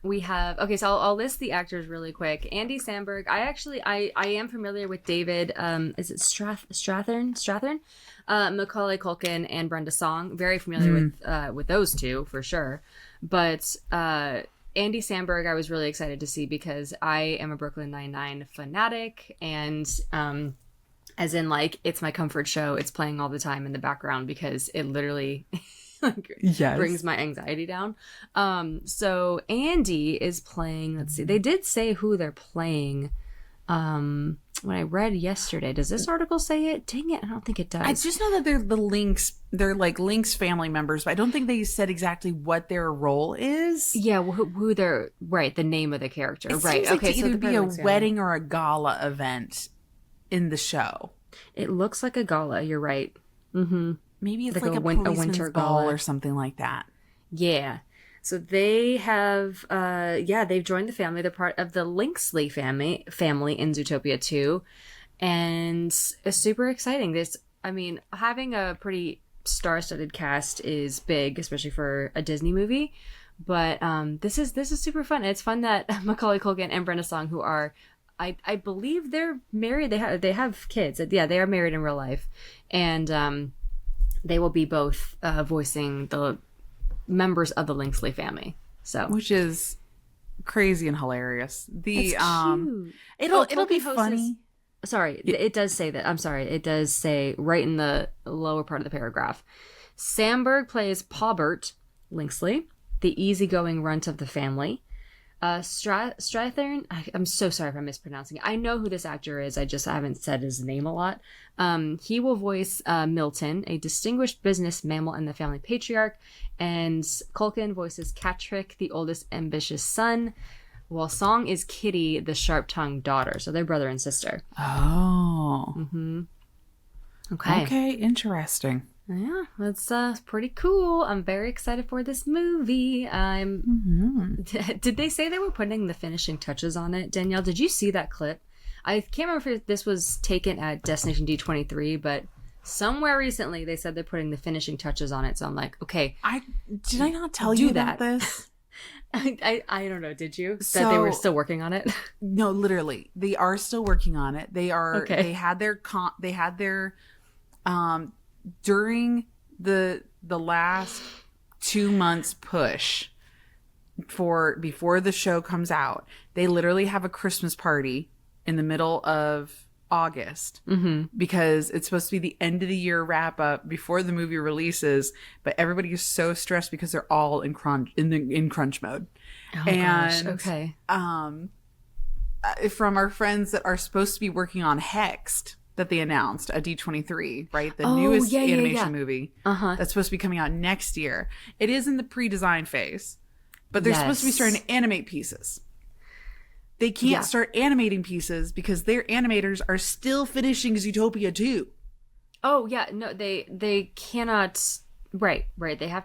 We have so I'll list the actors really quick. Andy Samberg. I am familiar with David. Is it Strathern? Macaulay Culkin and Brenda Song. Very familiar with those two for sure. But Andy Samberg, I was really excited to see because I am a Brooklyn Nine-Nine fanatic, and as in, like, it's my comfort show. It's playing all the time in the background because it literally brings my anxiety down. So Andy is playing, let's see, they did say who they're playing when I read yesterday. Does this article say it? Dang it, I don't think it does. I just know that they're the Lynx. They're like Lynx family members, but I don't think they said exactly what their role is. Yeah, who they're, right, the name of the character. It right, seems like okay, to either be a wedding or a gala event in the show. It looks like a gala, you're right. Mm-hmm. Maybe it's like a winter ball or something like that. Yeah. So they have, they've joined the family. They're part of the Linksley family in Zootopia 2. And it's super exciting. Having a pretty star-studded cast is big, especially for a Disney movie. But this is super fun. It's fun that Macaulay Culkin and Brenda Song, who are, I believe they're married. They have kids. Yeah, they are married in real life. And they will be both voicing the members of the Linksley family. So, which is crazy and hilarious. It's cute. It'll be funny. Sorry, it does say that. I'm sorry. It does say right in the lower part of the paragraph. Sandberg plays Paubert Linksley, the easygoing runt of the family. Strathern, I'm so sorry if I'm mispronouncing it. I know who this actor is. I haven't said his name a lot. He will voice Milton, a distinguished business mammal and the family patriarch. And Culkin voices Catrick, the oldest ambitious son, while Song is Kitty, the sharp-tongued daughter. So they're brother and sister. Oh. Mm-hmm. Okay. Okay, interesting. Yeah, that's pretty cool. I'm very excited for this movie. Did they say they were putting the finishing touches on it? Danielle, did you see that clip? I can't remember if this was taken at Destination D23, but somewhere recently they said they're putting the finishing touches on it. So I'm like, okay. Did I not tell you about this? I don't know. Did you? That they were still working on it? No, literally, they are still working on it. They are. Okay. They had their during the last 2 months push before the show comes out. They literally have a Christmas party in the middle of August because it's supposed to be the end of the year wrap up before the movie releases, but everybody is so stressed because they're all in crunch mode. Oh and gosh, okay. From our friends that are supposed to be working on Hexed that they announced at D23, right? The newest animation movie that's supposed to be coming out next year. It is in the pre-design phase, but they're supposed to be starting to animate pieces. They can't start animating pieces because their animators are still finishing Zootopia 2. Oh yeah, no, they cannot. Right. They have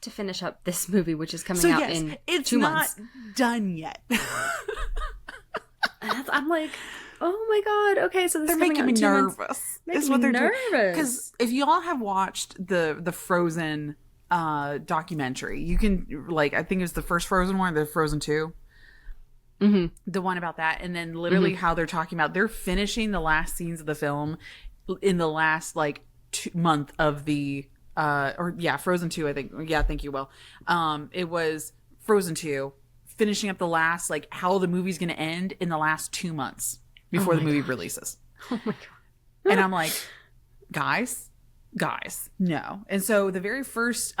to finish up this movie, which is coming out in 2 months. It's not done yet. I'm like, oh my god. Okay, so this they're is coming making out me in 2 months. nervous. Making me nervous. Because if y'all have watched the Frozen documentary, you can I think it was the first Frozen one, the Frozen 2. Mm-hmm. The one about that, and then literally how they're talking about they're finishing the last scenes of the film in the last 2 month of the Frozen 2, I think. Yeah, thank you, Will. It was Frozen 2 finishing up the last how the movie's going to end in the last 2 months before the movie releases. Oh my god. And I'm like, guys, no. And so the very first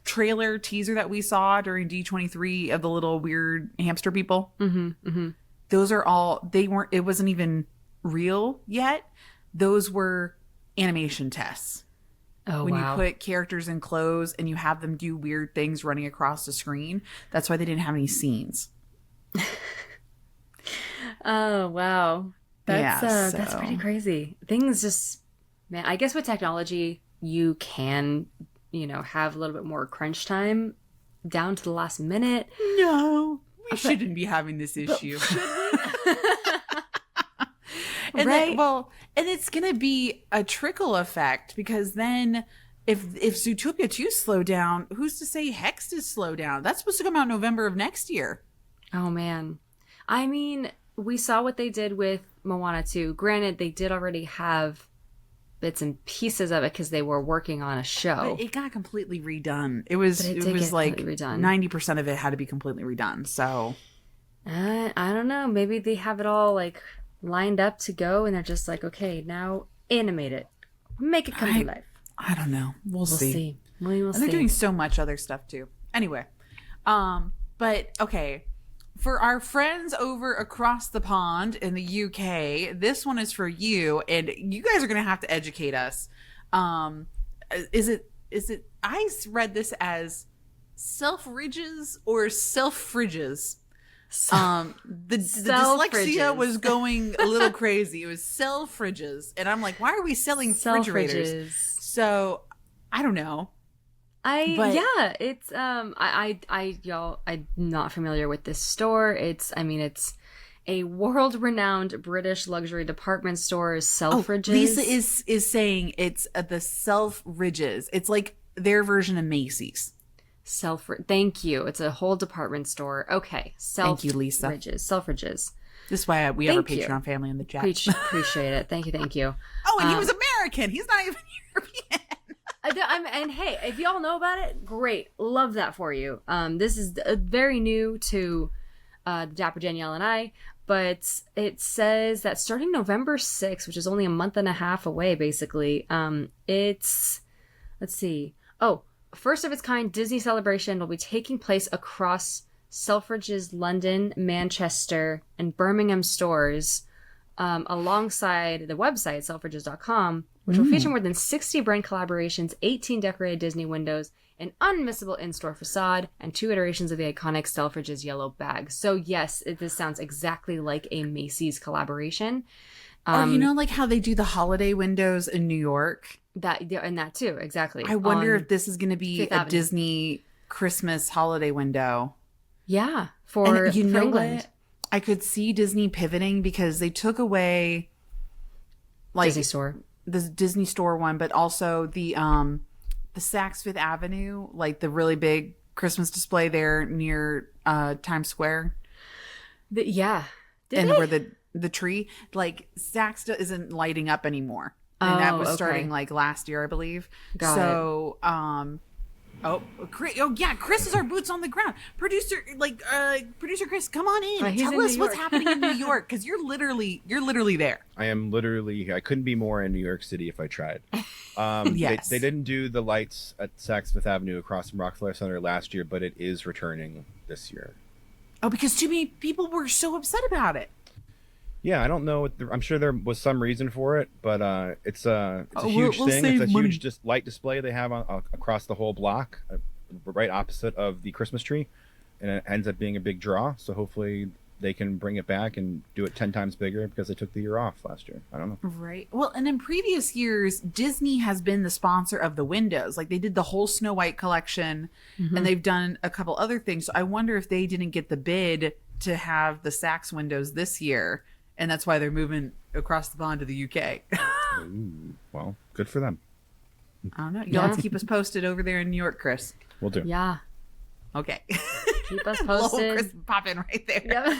trailer teaser that we saw during D23 of the little weird hamster people, those are all, it wasn't even real yet. Those were animation tests. Oh, when wow. you put characters in clothes and you have them do weird things running across the screen, that's why they didn't have any scenes. Oh wow, that's pretty crazy. Things just, man, I guess with technology you can have a little bit more crunch time down to the last minute. No, we shouldn't be having this issue. And right? And it's gonna be a trickle effect, because then if Zootopia 2 slowed down, who's to say Hexed is slowed down? That's supposed to come out November of next year. Oh man, I mean, we saw what they did with Moana 2. Granted, they did already have bits and pieces of it because they were working on a show. But it got completely redone. It was like 90% of it had to be completely redone. So I don't know. Maybe they have it all lined up to go, and they're just like, okay, now animate it, make it come to life. I don't know. We'll see. We will and see. They're doing so much other stuff too. Anyway, but okay. For our friends over across the pond in the UK, this one is for you, and you guys are going to have to educate us. Is it? I read this as self-ridges or self-fridges. The dyslexia was going a little crazy. It was self-fridges, and I'm like, why are we selling refrigerators? Self-fridges. So I don't know. It's y'all, I'm not familiar with this store. It's a world-renowned British luxury department store. Selfridges. Lisa is saying it's the Selfridges. It's like their version of Macy's. Thank you. It's a whole department store. Okay. Thank you, Lisa. Selfridges. This is why we have a Patreon family in the chat. Appreciate it. Thank you. Oh, and he was American. He's not even European. And hey, if y'all know about it, great. Love that for you. This is very new to Dapper, Danielle, and I, but it says that starting November 6th, which is only a month and a half away, basically, let's see. Oh, first of its kind Disney celebration will be taking place across Selfridges, London, Manchester, and Birmingham stores, alongside the website, selfridges.com, which will feature more than 60 brand collaborations, 18 decorated Disney windows, an unmissable in-store facade, and 2 iterations of the iconic Selfridges yellow bag. So yes, this sounds exactly like a Macy's collaboration. Or like how they do the holiday windows in New York? That too, exactly. I wonder if this is going to be a Disney Christmas holiday window. Yeah, for England. What? I could see Disney pivoting because they took away Disney Store. The Disney Store one, but also the Saks Fifth Avenue, like the really big Christmas display there near Times Square. Where the tree, like Saks isn't lighting up anymore. And that was starting like last year, I believe. Got it. Chris is our boots on the ground. Producer Chris, come on in. Tell us what's happening in New York, because you're literally there. I am literally. I couldn't be more in New York City if I tried. Yes. They didn't do the lights at Saks Fifth Avenue across from Rockefeller Center last year, but it is returning this year. Oh, because too many people were so upset about it. Yeah, I don't know. I'm sure there was some reason for it, but it's a huge thing. It's a money. huge light display they have across the whole block, right opposite of the Christmas tree, and it ends up being a big draw. So hopefully they can bring it back and do it 10 times bigger because they took the year off last year. I don't know. Right. Well, and in previous years, Disney has been the sponsor of the windows. Like they did the whole Snow White collection, and they've done a couple other things. So I wonder if they didn't get the bid to have the Saks windows this year. And that's why they're moving across the pond to the UK. Ooh, well, good for them. I don't know. You'll have to keep us posted over there in New York, Chris. We'll do. Yeah. Okay. Keep us Little posted. Chris pop in right there. Yep.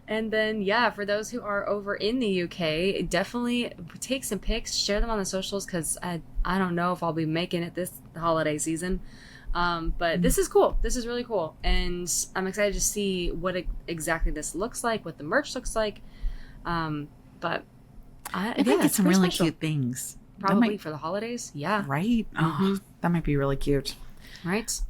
And then, for those who are over in the UK, definitely take some pics, share them on the socials, because I don't know if I'll be making it this holiday season. But this is cool. This is really cool. And I'm excited to see what exactly this looks like, what the merch looks like. But I think it's some really cute things. Probably for the holidays. Yeah. Right? Oh, that might be really cute. Right.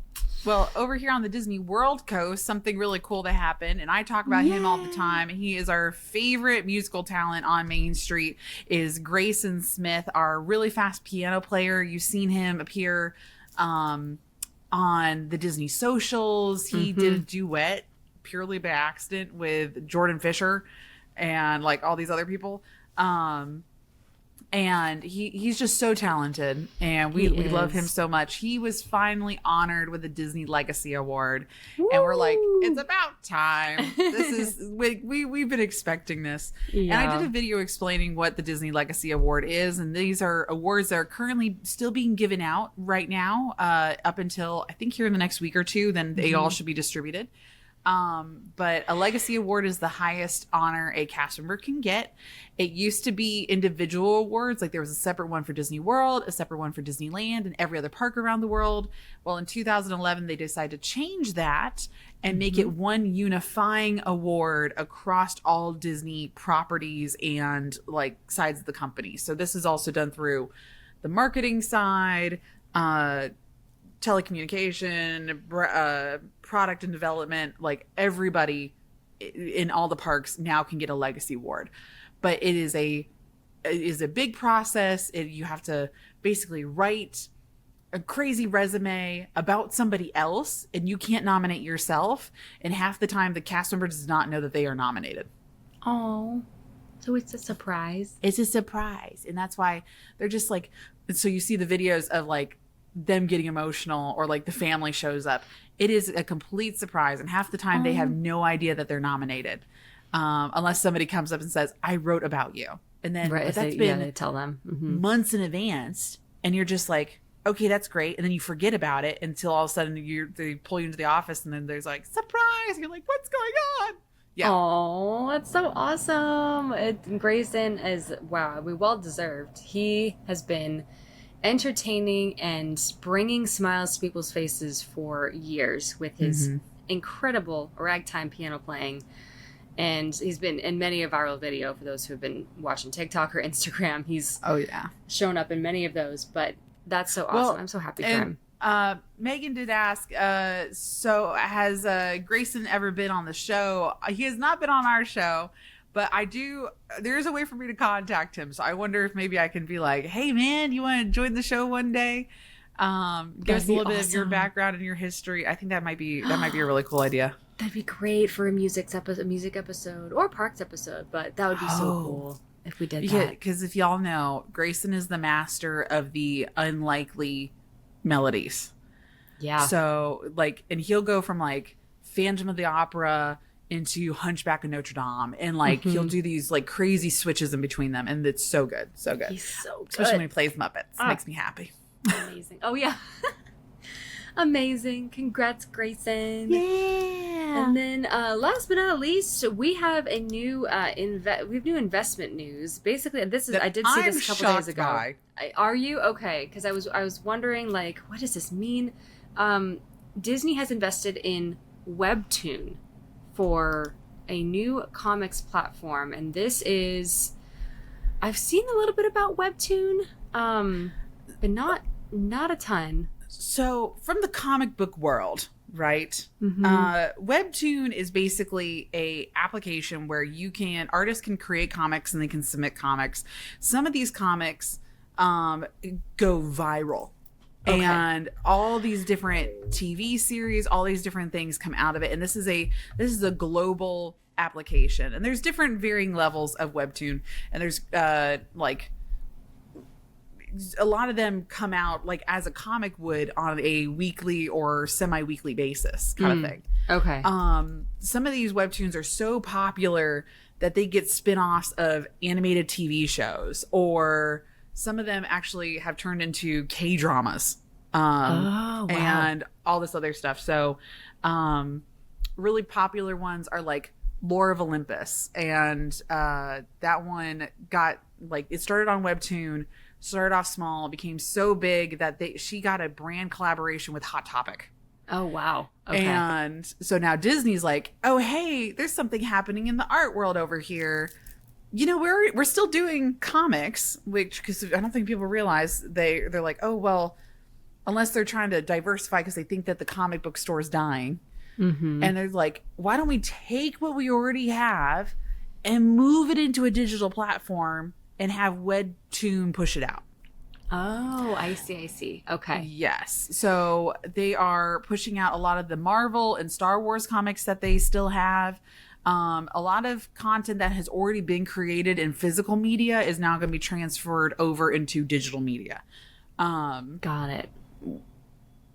Well, over here on the Disney World Coast, something really cool that happened, and I talk about him all the time. He is our favorite musical talent on Main Street, is Grayson Smith, our really fast piano player. You've seen him appear on the Disney socials. He did a duet purely by accident with Jordan Fisher and like all these other people. And he's just so talented, and we love him so much. He was finally honored with the Disney Legacy Award. Woo! And we're like, it's about time. This is we've been expecting this. Yeah. And I did a video explaining what the Disney Legacy Award is, and these are awards that are currently still being given out right now, up until I think here in the next week or two. Then they all should be distributed. But a legacy award is the highest honor a cast member can get. It used to be individual awards, like there was a separate one for Disney World, a separate one for Disneyland, and every other park around the world. Well, in 2011, they decided to change that and make it one unifying award across all Disney properties and like sides of the company. So this is also done through the marketing side, telecommunication, product and development. Like everybody in all the parks now can get a legacy award, but it is a big process. You have to basically write a crazy resume about somebody else, and you can't nominate yourself. And half the time the cast member does not know that they are nominated. Oh, so it's a surprise. It's a surprise. And that's why they're just like, so you see the videos of like them getting emotional or like the family shows up. It is a complete surprise, and half the time they have no idea that they're nominated, unless somebody comes up and says, "I wrote about you," and then Right. but that's They been tell them. Mhm. months in advance, and you're just like, okay, that's great, and then you forget about it until all of a sudden they pull you into the office, and then there's like surprise. You're like, what's going on? Yeah. Oh, that's so awesome. Grayson is, wow, we well deserved. He has been entertaining and bringing smiles to people's faces for years with his incredible ragtime piano playing. And he's been in many a viral video for those who have been watching TikTok or Instagram. He's Oh yeah. shown up in many of those, but that's so awesome. Well, I'm so happy for and him. Megan did ask, so has Grayson ever been on the show? He has not been on our show, but there is a way for me to contact him. So I wonder if maybe I can be like, hey man, you want to join the show one day? Give us a little bit of your background and your history. I think that might be a really cool idea. That'd be great for a music episode or parks episode, but that would be so cool if we did that. Because if y'all know, Grayson is the master of the unlikely melodies. Yeah. So like, and he'll go from like Phantom of the Opera into Hunchback of Notre Dame, and like he'll do these like crazy switches in between them, and it's so good, so good. He's so good. Especially when he plays Muppets, makes me happy. Amazing. Oh yeah. Amazing. Congrats, Grayson. Yeah. And then last but not least, we have a new new investment news. Basically, this is I did see this a couple days ago. Are you okay? Because I was wondering, like, what does this mean? Disney has invested in Webtoon for a new comics platform, and this is, I've seen a little bit about Webtoon, but not a ton. So from the comic book world, right? Webtoon is basically a application where artists can create comics and they can submit comics. Some of these comics go viral. Okay. And all these different TV series, all these different things come out of it. And this is a global application. And there's different varying levels of Webtoon. And there's like a lot of them come out like as a comic would on a weekly or semi-weekly basis kind of thing. Okay. Some of these Webtoons are so popular that they get spin-offs of animated TV shows, or some of them actually have turned into K-dramas. Wow. And all this other stuff. So really popular ones are like Lore of Olympus. And that one got like, it started on Webtoon, started off small, became so big that she got a brand collaboration with Hot Topic. Oh, wow. Okay. And so now Disney's like, oh, hey, there's something happening in the art world over here. You know, we're still doing comics, which, because I don't think people realize they're like, oh, well, unless they're trying to diversify because they think that the comic book store is dying. And they're like, why don't we take what we already have and move it into a digital platform and have Webtoon push it out? Oh, I see. Okay. Yes. So they are pushing out a lot of the Marvel and Star Wars comics that they still have. A lot of content that has already been created in physical media is now going to be transferred over into digital media. Got it.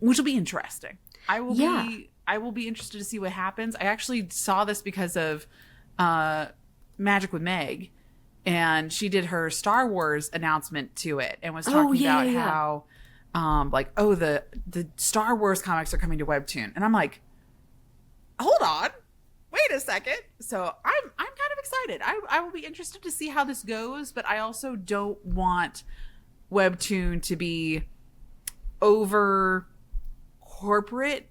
Which will be interesting. I will be interested to see what happens. I actually saw this because of Magic with Meg. And she did her Star Wars announcement to it and was talking about how, the Star Wars comics are coming to Webtoon. And I'm like, hold on, wait a second. So I'm kind of excited. I will be interested to see how this goes, but I also don't want Webtoon to be over corporate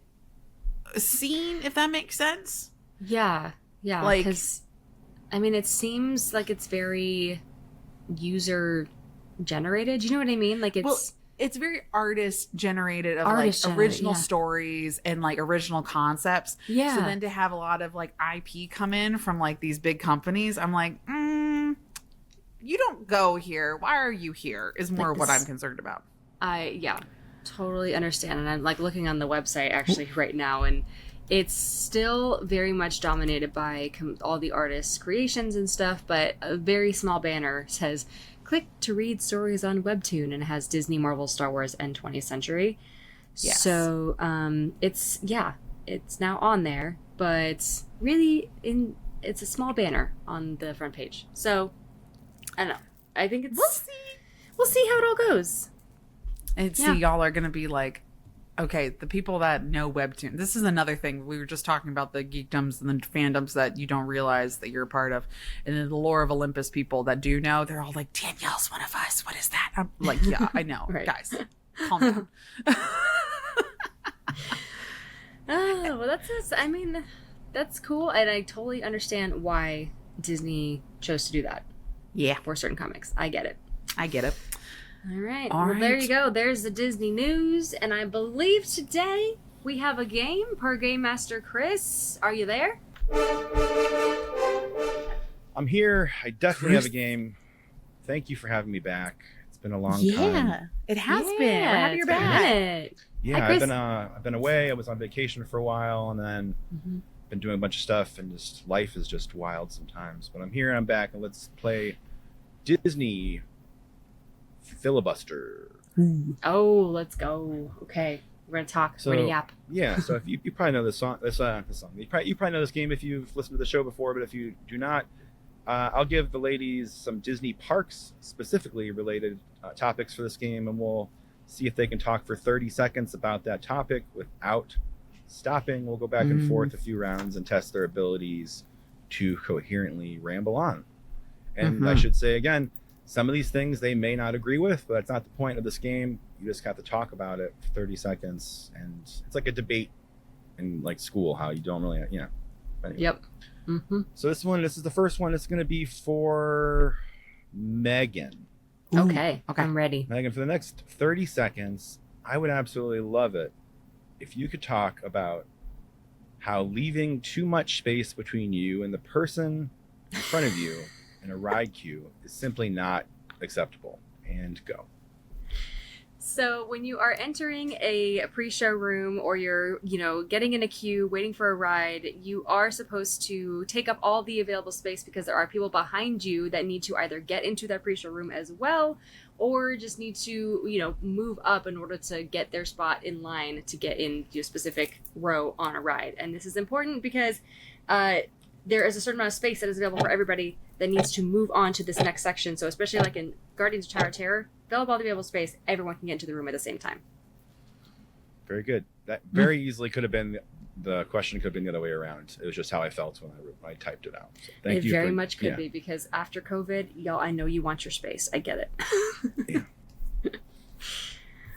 scene, if that makes sense. Yeah. Like, because I mean, it seems like it's very user generated. You know what I mean? Like it's very artist generated of original stories and like original concepts. Yeah. So then to have a lot of like IP come in from like these big companies, I'm like, you don't go here. Why are you here? Is more what I'm concerned about. I totally understand. And I'm like looking on the website actually right now, and it's still very much dominated by all the artists' creations and stuff, but a very small banner says, click to read stories on Webtoon, and it has Disney, Marvel, Star Wars, and 20th Century. Yes. So it's now on there, but really it's a small banner on the front page. So I don't know. I think we'll see how it all goes. And see, y'all are going to be like, okay, the people that know Webtoon, this is another thing. We were just talking about the geekdoms and the fandoms that you don't realize that you're a part of. And then the Lore of Olympus people that do know, they're all like, Danielle's one of us. What is that? I'm like, yeah, I know. Right. Guys, calm down. Oh, well, that's cool. And I totally understand why Disney chose to do that Yeah, for certain comics. I get it. I get it. All right. All Well, there right. you go. There's the Disney news. And I believe today we have a game per Game Master Chris. Are you there? I'm here. I definitely have a game. Thank you for having me back. It's been a long time. It has been. We're happy you're it's been a back. minute. Yeah, Hi, Chris. I've been away. I was on vacation for a while, and then been doing a bunch of stuff, and just life is just wild sometimes. But I'm here and I'm back, and let's play Disney Filibuster. Oh, let's go. Okay. We're going to talk. So- We're going to yap. Yeah, so if you probably know this song. You probably know this game if you've listened to the show before, but if you do not, I'll give the ladies some Disney parks specifically related topics for this game, and we'll see if they can talk for 30 seconds about that topic without stopping. We'll go back and forth a few rounds and test their abilities to coherently ramble on. And I should say again, some of these things they may not agree with, but that's not the point of this game. You just have to talk about it for 30 seconds, and it's like a debate in like school, how you don't really, Anyway. Yep. Mm-hmm. So this is the first one. It's going to be for Megan. Okay. okay. I'm ready. Megan, for the next 30 seconds, I would absolutely love it if you could talk about how leaving too much space between you and the person in front of you in a ride queue is simply not acceptable. And go. So when you are entering a pre-show room or you're, getting in a queue, waiting for a ride, you are supposed to take up all the available space because there are people behind you that need to either get into that pre-show room as well, or just need to, move up in order to get their spot in line to get in a specific row on a ride. And this is important because there is a certain amount of space that is available for everybody that needs to move on to this next section. So especially like in Guardians of Tower of Terror, fill up all the available space, everyone can get into the room at the same time. Very good. That very easily could have been the question could have been the other way around. It was just how I felt when I typed it out. So thank It you. very much could be because after COVID, y'all, I know you want your space. I get it.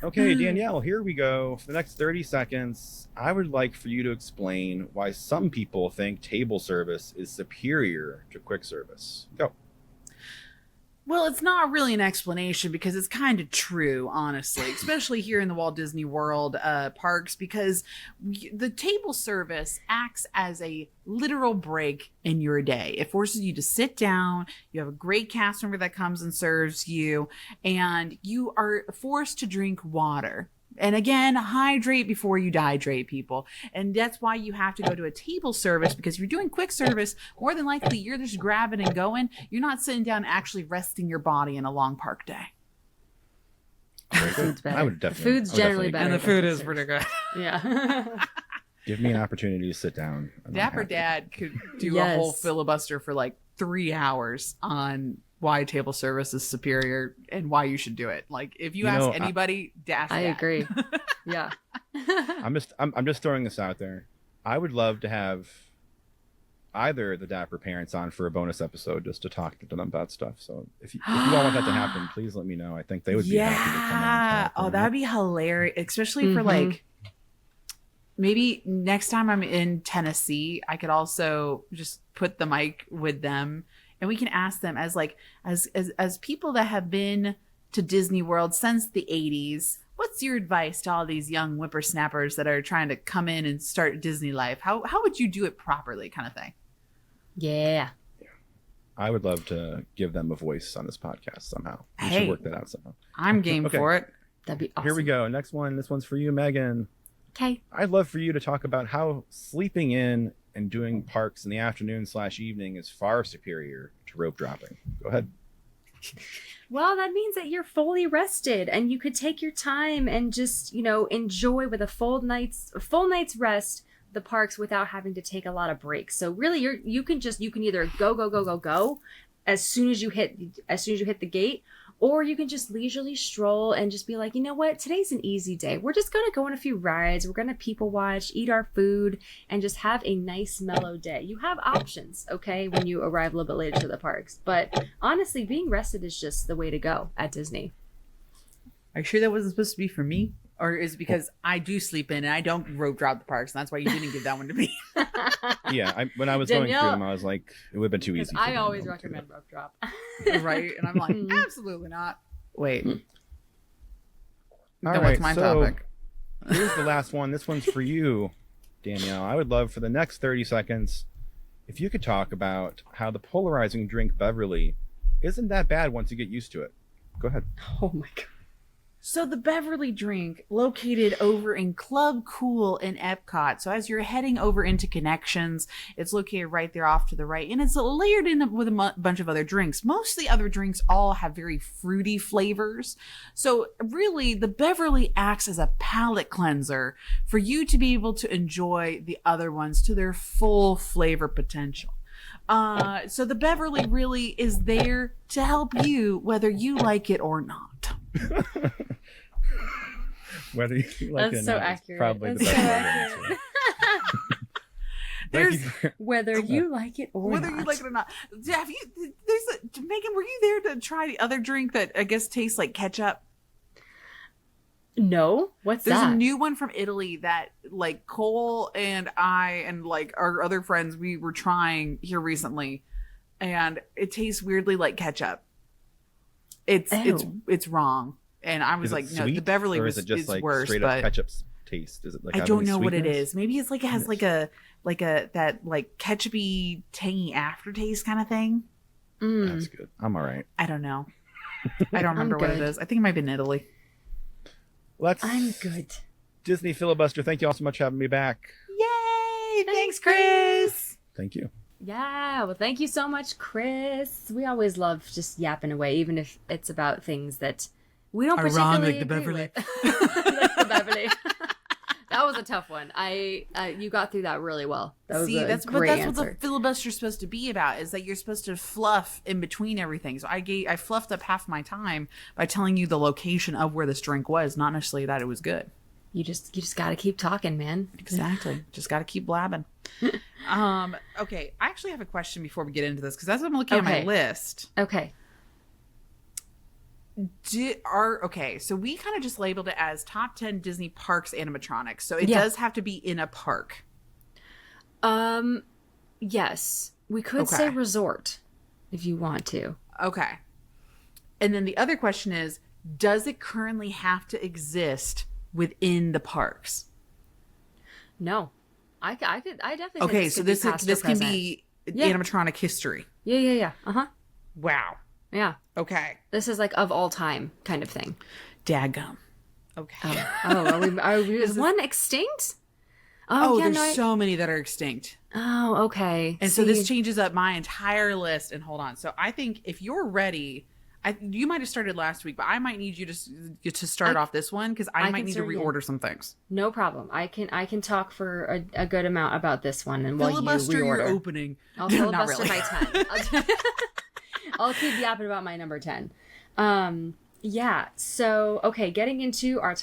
Okay, Danielle, here we go. For the next 30 seconds, I would like for you to explain why some people think table service is superior to quick service. Go. Well, it's not really an explanation because it's kind of true, honestly, especially here in the Walt Disney World parks, because the table service acts as a literal break in your day. It forces you to sit down. You have a great cast member that comes and serves you, and you are forced to drink water. And again, hydrate before you dehydrate, people. And that's why you have to go to a table service, because if you're doing quick service, more than likely you're just grabbing and going. You're not sitting down actually resting your body in a long park day. Food's better. I would The definitely. food's I would generally definitely better. And the than food quick is service. pretty good. Yeah. Give me an opportunity to sit down. I'm not Dapper happy. Dad could do a Yes. whole filibuster for like 3 hours on why table service is superior and why you should do it. Like, if you ask anybody, Dash I Dad. agree. Yeah. I'm just throwing this out there. I would love to have either the Dapper parents on for a bonus episode just to talk to them about stuff. So if you all want that to happen, please let me know. I think they would be happy to come on and talk. Oh, that'd be hilarious, especially for like maybe next time I'm in Tennessee, I could also just put the mic with them and we can ask them as people that have been to Disney World since the 80s. What's your advice to all these young whippersnappers that are trying to come in and start Disney life? How would you do it properly, kind of thing? Yeah. I would love to give them a voice on this podcast somehow. We Hey. should work that out somehow. I'm game Okay. for it. That'd be awesome. Here we go. Next one. This one's for you, Megan. Okay. I'd love for you to talk about how sleeping in and doing parks in the afternoon/evening is far superior to rope dropping. Go ahead. Well, that means that you're fully rested and you could take your time and just, enjoy with a full night's rest the parks without having to take a lot of breaks. So really you can either go as soon as you hit the gate, or you can just leisurely stroll and just be like, you know what, today's an easy day. We're just going to go on a few rides. We're going to people watch, eat our food, and just have a nice mellow day. You have options, okay, when you arrive a little bit later to the parks. But honestly, being rested is just the way to go at Disney. Are you sure that wasn't supposed to be for me? Or is it because I do sleep in and I don't rope drop the parks, and that's why you didn't give that one to me? Yeah, when I was going through them, I was like, it would have been too easy. I always recommend rope drop. Right? And I'm like, absolutely not. Wait. All Then right, what's my so topic? here's the last one. This one's for you, Danielle. I would love for the next 30 seconds if you could talk about how the polarizing drink Beverly isn't that bad once you get used to it. Go ahead. Oh my God. So the Beverly drink, located over in Club Cool in Epcot. So as you're heading over into Connections, it's located right there off to the right. And it's layered in with a bunch of other drinks. Most of the other drinks all have very fruity flavors. So really, the Beverly acts as a palate cleanser for you to be able to enjoy the other ones to their full flavor potential. So the Beverly really is there to help you, whether you like it or not. Whether you like That's it or so not, accurate. it's probably That's the so best way to accurate. answer it. There's Whether you like it or whether not. you like it or not. Have you? Megan, were you there to try the other drink that I guess tastes like ketchup? No? What's There's that? a new one from Italy that like Cole and I and like our other friends we were trying here recently, and it tastes weirdly like ketchup. It's wrong, and I was Is it like, no, sweet, the Beverly or is it just is like worse. straight But up ketchup taste? Is it like I have don't any know what it sweetness? is. Maybe it's like it has like a that like ketchupy tangy aftertaste kind of thing. That's good. I'm all right. I don't know. I don't remember what it good. is. I think it might be in Italy. I'm good. Disney Filibuster. Thank you all so much for having me back. Yay! Thanks, Chris. Thank you. Yeah, well, thank you so much, Chris. We always love just yapping away, even if it's about things that we don't Are particularly wrong, like the agree Beverly. with. Like the Beverly. That was a tough one. You got through that really well. That was that's great what answer. the filibuster's supposed to be about, is that you're supposed to fluff in between everything. So I fluffed up half my time by telling you the location of where this drink was, not necessarily that it was good. You just got to keep talking, man. Exactly. Just got to keep blabbing. Okay, I actually have a question before we get into this, because as I'm looking at my list, Okay. so we kind of just labeled it as top 10 Disney Parks Animatronics. So it Yeah. does have to be in a park. Yes. We could say resort if you want to. Okay. And then the other question is, does it currently have to exist within the parks? No. I definitely think Okay, so this past or can present. be Yeah. animatronic history. Yeah. Uh-huh. Wow. Yeah. Okay. This is like of all time kind of thing. Daggum. Okay. Is one extinct? Oh, yeah, there's so many that are extinct. Oh, okay. And so this changes up my entire list. And hold on. So I think if you're ready, you might have started last week, but I might need you to start off this one, because I might need to reorder some things. No problem. I can talk for a good amount about this one, and while you Filibuster your reorder. opening. I'll No, filibuster not really. my 10. I'll keep yapping about my number 10. Yeah. So, okay, getting into our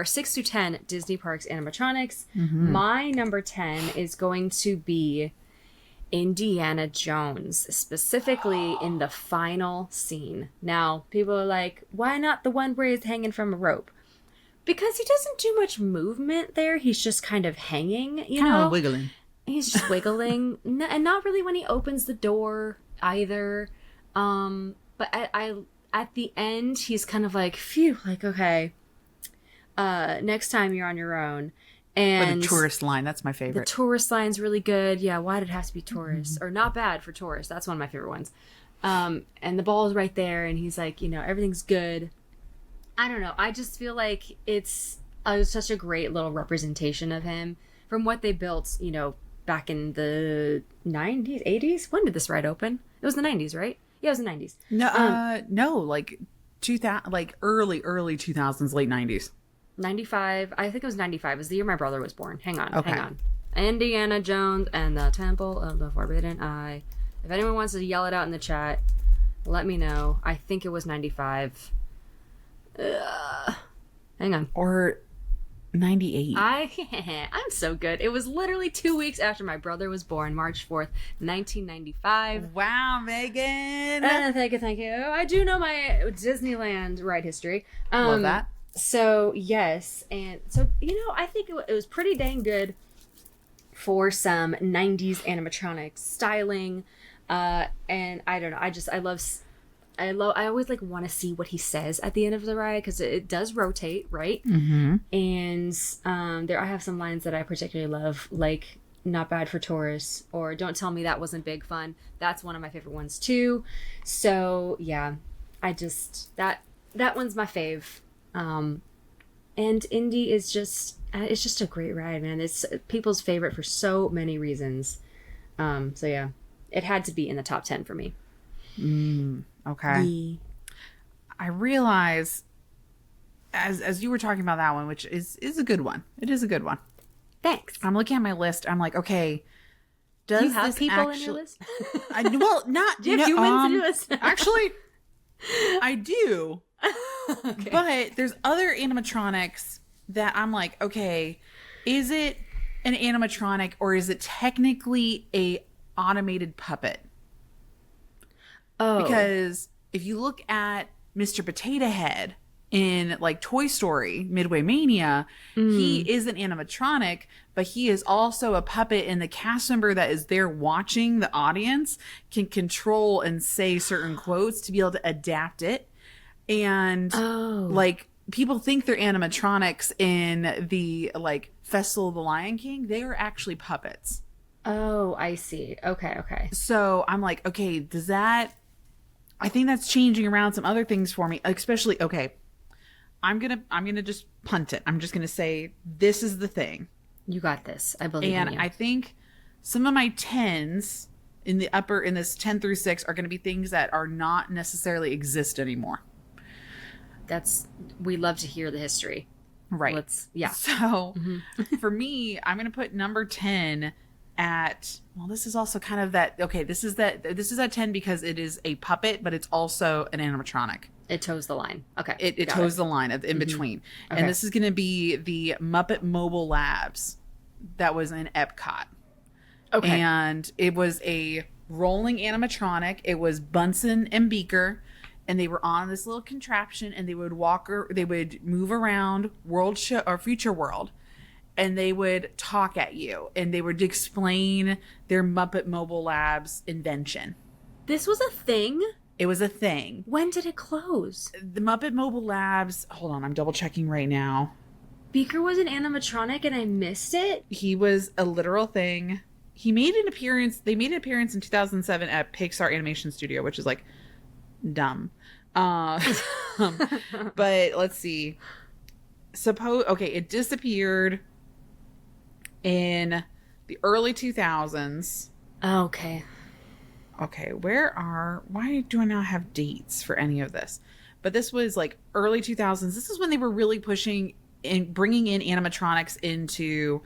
6 to 10 Disney Parks Animatronics. Mm-hmm. My number 10 is going to be Indiana Jones, specifically in the final scene. Now, people are like, why not the one where he's hanging from a rope? Because he doesn't do much movement there. He's just kind of hanging, you know? Wiggling. He's just wiggling. And not really when he opens the door either. But at the end, he's kind of like, phew, like, okay, next time you're on your own. And the tourist line, that's my the favorite. tourist line's really good. Yeah, why did it have to be tourists? Or not bad for tourists. That's one of my favorite ones. And the ball is right there, and he's like, everything's good. I don't know. I just feel like it's it was such a great little representation of him from what they built, you know, back in the 90s, 80s. When did this ride open? It was the 90s, right? Yeah, it was the 90s. No, like 2000, like early 2000s, late 90s. 95. I think it was 95. It was the year my brother was born. Hang on. Okay. Hang on. Indiana Jones and the Temple of the Forbidden Eye. If anyone wants to yell it out in the chat, let me know. I think it was 95. Hang on. Or 98. I'm so good. It was literally 2 weeks after my brother was born, March 4th, 1995. Wow, Megan. Thank you. I do know my Disneyland ride history. Love that. So, yes. And so, you know, I think it was pretty dang good for some 90s animatronics styling. And I don't know. I always like want to see what he says at the end of the ride because it does rotate, right? Mm-hmm. And I have some lines that I particularly love, like "not bad for tourists" or "don't tell me that wasn't big fun." That's one of my favorite ones too. So yeah, that one's my fave. And Indy is just it's just a great ride, man. It's people's favorite for so many reasons. So yeah, it had to be in the top 10 for me. Okay. I realize as you were talking about that one, which is a good one. It is a good one. Thanks. I'm looking at my list. I'm like, okay, does Do you have this people actually... in your list? Not Do you have humans in your list? Actually, I do. Okay. But there's other animatronics that I'm like, okay, is it an animatronic or is it technically a automated puppet? Oh. Because if you look at Mr. Potato Head in like Toy Story, Midway Mania, he is an animatronic, but he is also a puppet, and the cast member that is there watching the audience can control and say certain quotes to be able to adapt it. And like people think they're animatronics in the like Festival of the Lion King. They are actually puppets. Oh, I see. Okay. So I'm like, okay, I think that's changing around some other things for me, especially, okay, I'm gonna just punt it. I'm just gonna say this is the thing. You got this. I believe in you. And I think some of my 10s in this 10 through 6 are gonna be things that are not necessarily exist anymore. We love to hear the history. Right. Yeah. So for me, I'm going to put number 10 at, well, this is also kind of that, okay, this is at 10 because it is a puppet, but it's also an animatronic. It toes the line. Okay. It toes the line in between. Okay. And this is going to be the Muppet Mobile Labs that was in Epcot. Okay. And it was a rolling animatronic. It was Bunsen and Beaker. And they were on this little contraption, and they would they would move around Future World, and they would talk at you, and they would explain their Muppet Mobile Labs invention. This was a thing? It was a thing. When did it close? The Muppet Mobile Labs, hold on, I'm double checking right now. Beaker was an animatronic and I missed it? He was a literal thing. They made an appearance in 2007 at Pixar Animation Studio, which is like dumb. But let's see. It disappeared in the early 2000s. Okay. Okay, why do I not have dates for any of this? But this was like early 2000s. This is when they were really pushing and bringing in animatronics into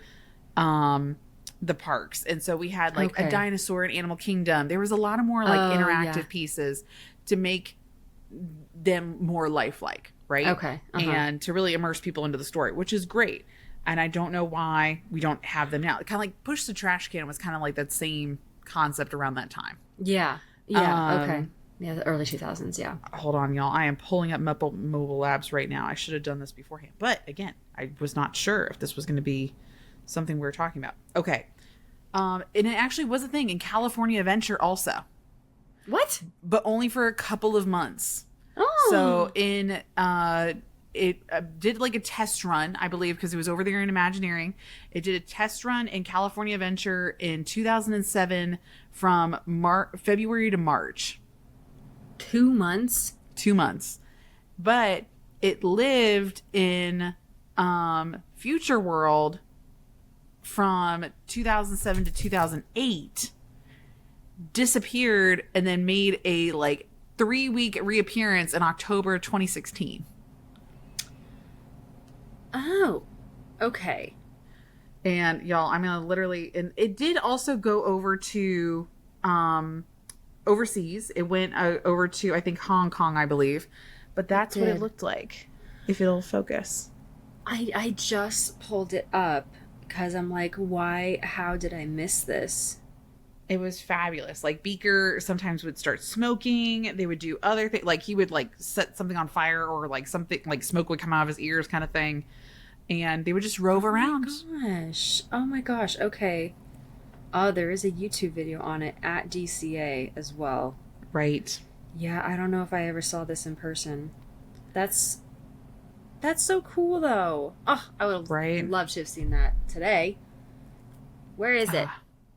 the parks. And so we had like a dinosaur in Animal Kingdom. There was a lot of more like interactive pieces to make them more lifelike, right? Okay. And to really immerse people into the story, which is great. And I don't know why we don't have them now. Kind of like Push the Trash Can was kind of like that same concept around that time. Yeah. Okay. Yeah, the early 2000s, yeah. Hold on, y'all. I am pulling up Mobile Labs right now. I should have done this beforehand. But again, I was not sure if this was going to be something we were talking about. Okay. And it actually was a thing in California Adventure also. What? But only for a couple of months. Oh. So it did like a test run, I believe, because it was over there in Imagineering. It did a test run in California Adventure in 2007 from February to March. 2 months? 2 months. But it lived in Future World from 2007 to 2008 disappeared and then made a like 3-week reappearance in October 2016. Oh, okay. And y'all, I'm gonna literally, and it did also go over to overseas. It went over to, I think, Hong Kong, I believe. But that's what it looked like. If it'll focus. I just pulled it up because I'm like, how did I miss this? It was fabulous. Like, Beaker sometimes would start smoking. They would do other things. Like, he would, like, set something on fire or, like, something, like, smoke would come out of his ears kind of thing. And they would just rove around. Oh my gosh. Okay. Oh, there is a YouTube video on it at DCA as well. Right. Yeah, I don't know if I ever saw this in person. That's so cool, though. Oh, I would have loved to have seen that today. Where is it?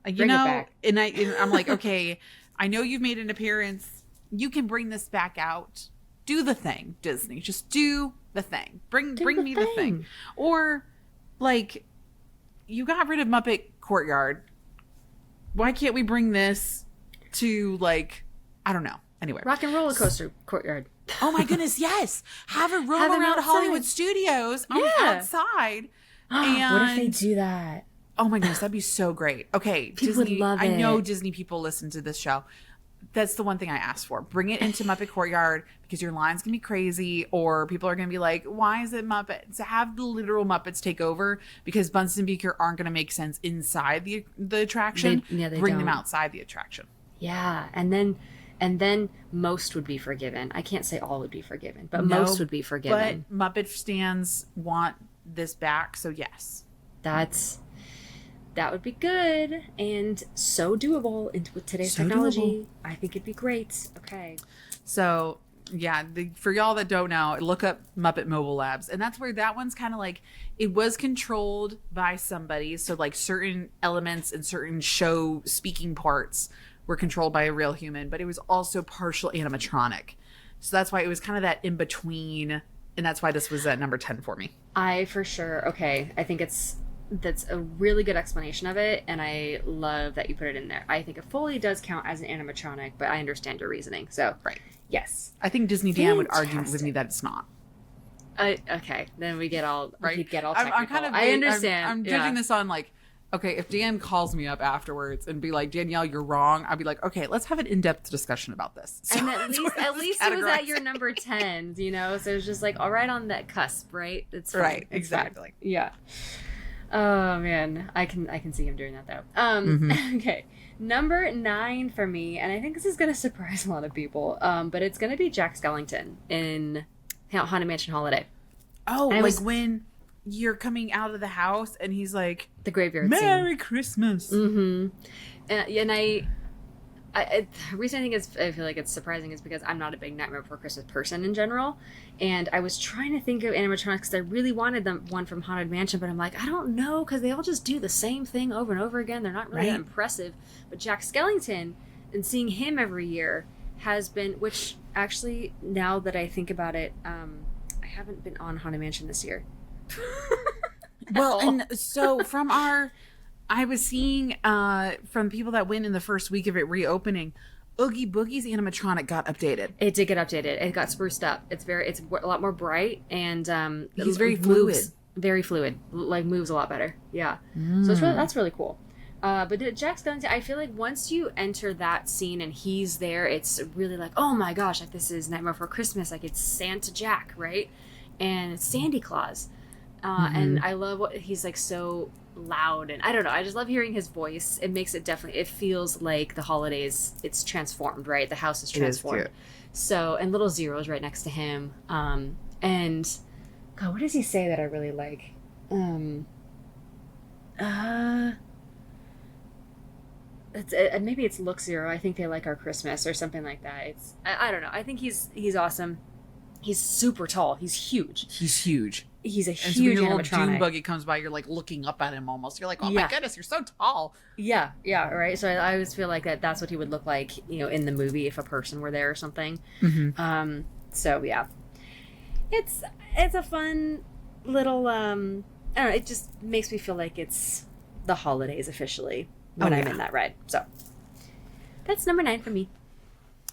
Bring it back. And I'm like, okay, I know you've made an appearance. You can bring this back out. Do the thing, Disney. Just do the thing. Bring me the thing. Or, like, you got rid of Muppet Courtyard. Why can't we bring this to, like, I don't know. Anyway. Rock and Roller Coaster Courtyard. Oh my goodness, yes. Have it roam around outside. Hollywood Studios outside. And what if they do that? Oh my goodness, that'd be so great. Okay, People Disney, would love it. I know Disney people listen to this show. That's the one thing I asked for. Bring it into Muppet Courtyard because your line's going to be crazy or people are going to be like, why is it Muppets? Have the literal Muppets take over because Bunsen Beaker aren't going to make sense inside the attraction. They Bring don't. them outside the attraction. Yeah, and then most would be forgiven. I can't say all would be forgiven, but most would be forgiven. But Muppet stands want this back, so yes. That would be good and so doable with today's technology. Doable. I think it'd be great. Okay. So, yeah, for y'all that don't know, look up Muppet Mobile Labs. And that's where that one's kind of like, it was controlled by somebody. So, like, certain elements and certain show speaking parts were controlled by a real human, but it was also partial animatronic. So that's why it was kind of that in between. And that's why this was at number 10 for me. I think that's a really good explanation of it, and I love that you put it in there. I think it fully does count as an animatronic, but I understand your reasoning. So, yes. I think Disney Dan would argue with me that it's not. Okay, then we get all technical. I understand. I'm judging this on like, okay, if Dan calls me up afterwards and be like, Danielle, you're wrong, I'd be like, okay, let's have an in-depth discussion about this. So and at least it was at your number 10, you know? So it was just like, all right on that cusp, right? It's fine. Right, exactly. Fine. Yeah. Oh man, I can see him doing that though. Okay, number 9 for me, and I think this is gonna surprise a lot of people. But it's gonna be Jack Skellington in Haunted Mansion Holiday. Oh, like when you're coming out of the house and he's like, the graveyard Merry scene. Christmas. Mm-hmm. And the reason I feel like it's surprising is because I'm not a big Nightmare Before Christmas person in general, and I was trying to think of animatronics because I really wanted one from Haunted Mansion, but I'm like, I don't know, because they all just do the same thing over and over again. They're not really that impressive. But Jack Skellington, and seeing him every year has been, which actually, now that I think about it, I haven't been on Haunted Mansion this year. Well, and so I was seeing from people that went in the first week of it reopening, Oogie Boogie's animatronic got updated. It did get updated. It got spruced up. It's a lot more bright, and he's very fluid. Very fluid. Like, moves a lot better. Yeah. So that's really cool. But Jack Skellington, I feel like once you enter that scene and he's there, it's really like, oh my gosh, like this is Nightmare Before Christmas. Like, it's Santa Jack, right? And it's Sandy Claus. And I love what he's like, so loud, and I don't know, I just love hearing his voice. It makes it it feels like the holidays, it's transformed, right? The house is transformed. So, and Little Zero is right next to him. And God, what does he say that I really like? Maybe it's Look Zero. I think they like our Christmas or something like that. I don't know. I think he's awesome. He's super tall. He's huge. He's a huge animatronic. animatronic. So when your little dune buggy comes by, you're like looking up at him almost. You're like, oh my goodness, you're so tall. Yeah, right. So I always feel like that's what he would look like, in the movie if a person were there or something. So yeah, it's a fun little I don't know, it just makes me feel like it's the holidays officially when I'm in that ride. So that's number 9 for me.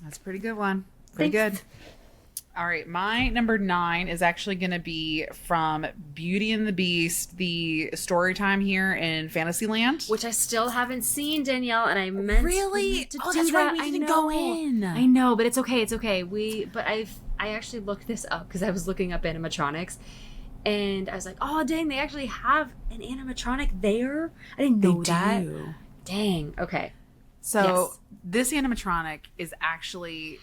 That's a pretty good one. Pretty Thanks. good. All right, my number 9 is actually going to be from Beauty and the Beast, the story time here in Fantasyland. Which I still haven't seen, Danielle, and I meant Really? to Oh, do that's that. right. We I didn't know. go in. I know, but it's okay. It's okay. I actually looked this up because I was looking up animatronics, and I was like, oh dang, they actually have an animatronic there. I didn't know that. do. Dang. Okay. So Yes. this animatronic is actually,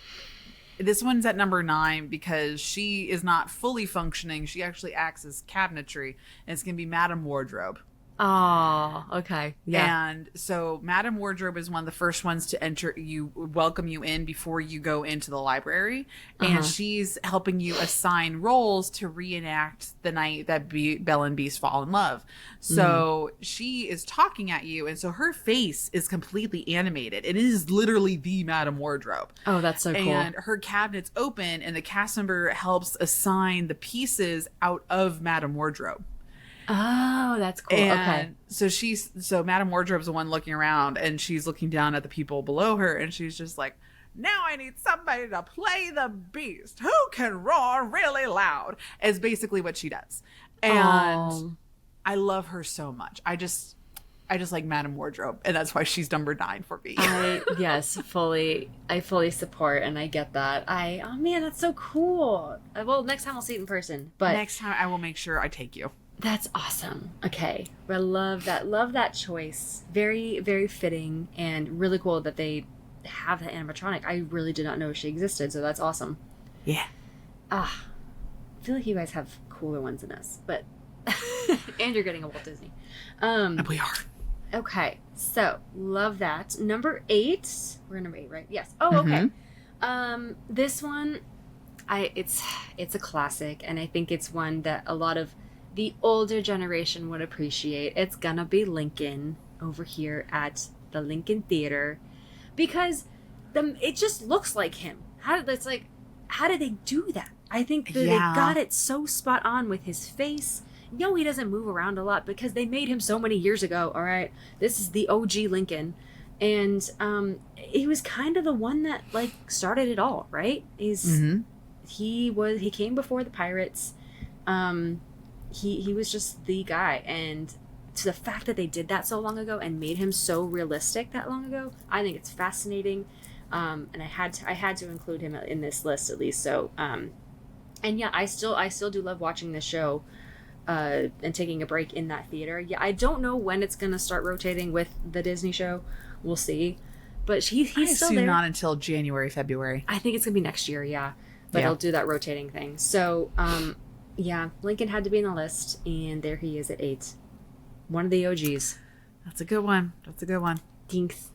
this one's at number 9 because she is not fully functioning. She actually acts as cabinetry, and it's going to be Madame Wardrobe. Oh, okay. Yeah. And so Madame Wardrobe is one of the first ones to welcome you in before you go into the library. And she's helping you assign roles to reenact the night that Belle and Beast fall in love. So she is talking at you. And so her face is completely animated. It is literally the Madame Wardrobe. Oh, that's so cool. And her cabinet's open and the cast member helps assign the pieces out of Madame Wardrobe. Oh, that's cool. And Okay. so Madame Wardrobe's the one looking around and she's looking down at the people below her and she's just like, now I need somebody to play the beast. Who can roar really loud? Is basically what she does. And I love her so much. I just like Madame Wardrobe, and that's why she's number 9 for me. Yes, I fully support, and I get that. Oh man, that's so cool. Well, next time I'll see it in person, but Next time I will make sure I take you. that's awesome. Okay. I love that. Love that choice. Very, very fitting and really cool that they have that animatronic. I really did not know she existed, so that's awesome. Yeah. I feel like you guys have cooler ones than us, but and you're getting a Walt Disney. We are. Okay. So, love that. Number 8. We're number 8, right? Yes. Oh, okay. This one it's a classic, and I think it's one that a lot of the older generation would appreciate. It's gonna be Lincoln over here at the Lincoln Theater, because it just looks like him. How did they do that? I think that they got it so spot on with his face. No, he doesn't move around a lot because they made him so many years ago. All right, this is the OG Lincoln, and he was kind of the one that started it all. Right? He came before the pirates. He was just the guy, and to the fact that they did that so long ago and made him so realistic that long ago, I think it's fascinating. And I had to include him in this list at least. So, and yeah, I still do love watching this show, and taking a break in that theater. Yeah, I don't know when it's gonna start rotating with the Disney show. We'll see. But he's still there. Not until January, February. I think it's gonna be next year. Yeah, but I'll do that rotating thing. So, yeah, Lincoln had to be in the list, and there he is at 8. One of the OGs. That's a good one. Thanks.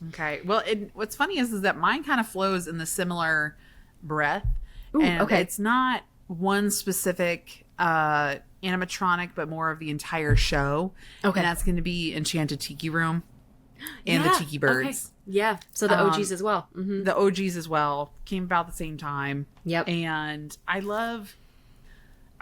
Okay. Well, what's funny is that mine kind of flows in the similar breath. Ooh, and okay. It's not one specific animatronic, but more of the entire show. Okay. And that's going to be Enchanted Tiki Room and the Tiki Birds. Okay. Yeah. So the OGs as well. Mm-hmm. The OGs as well came about the same time. Yep. And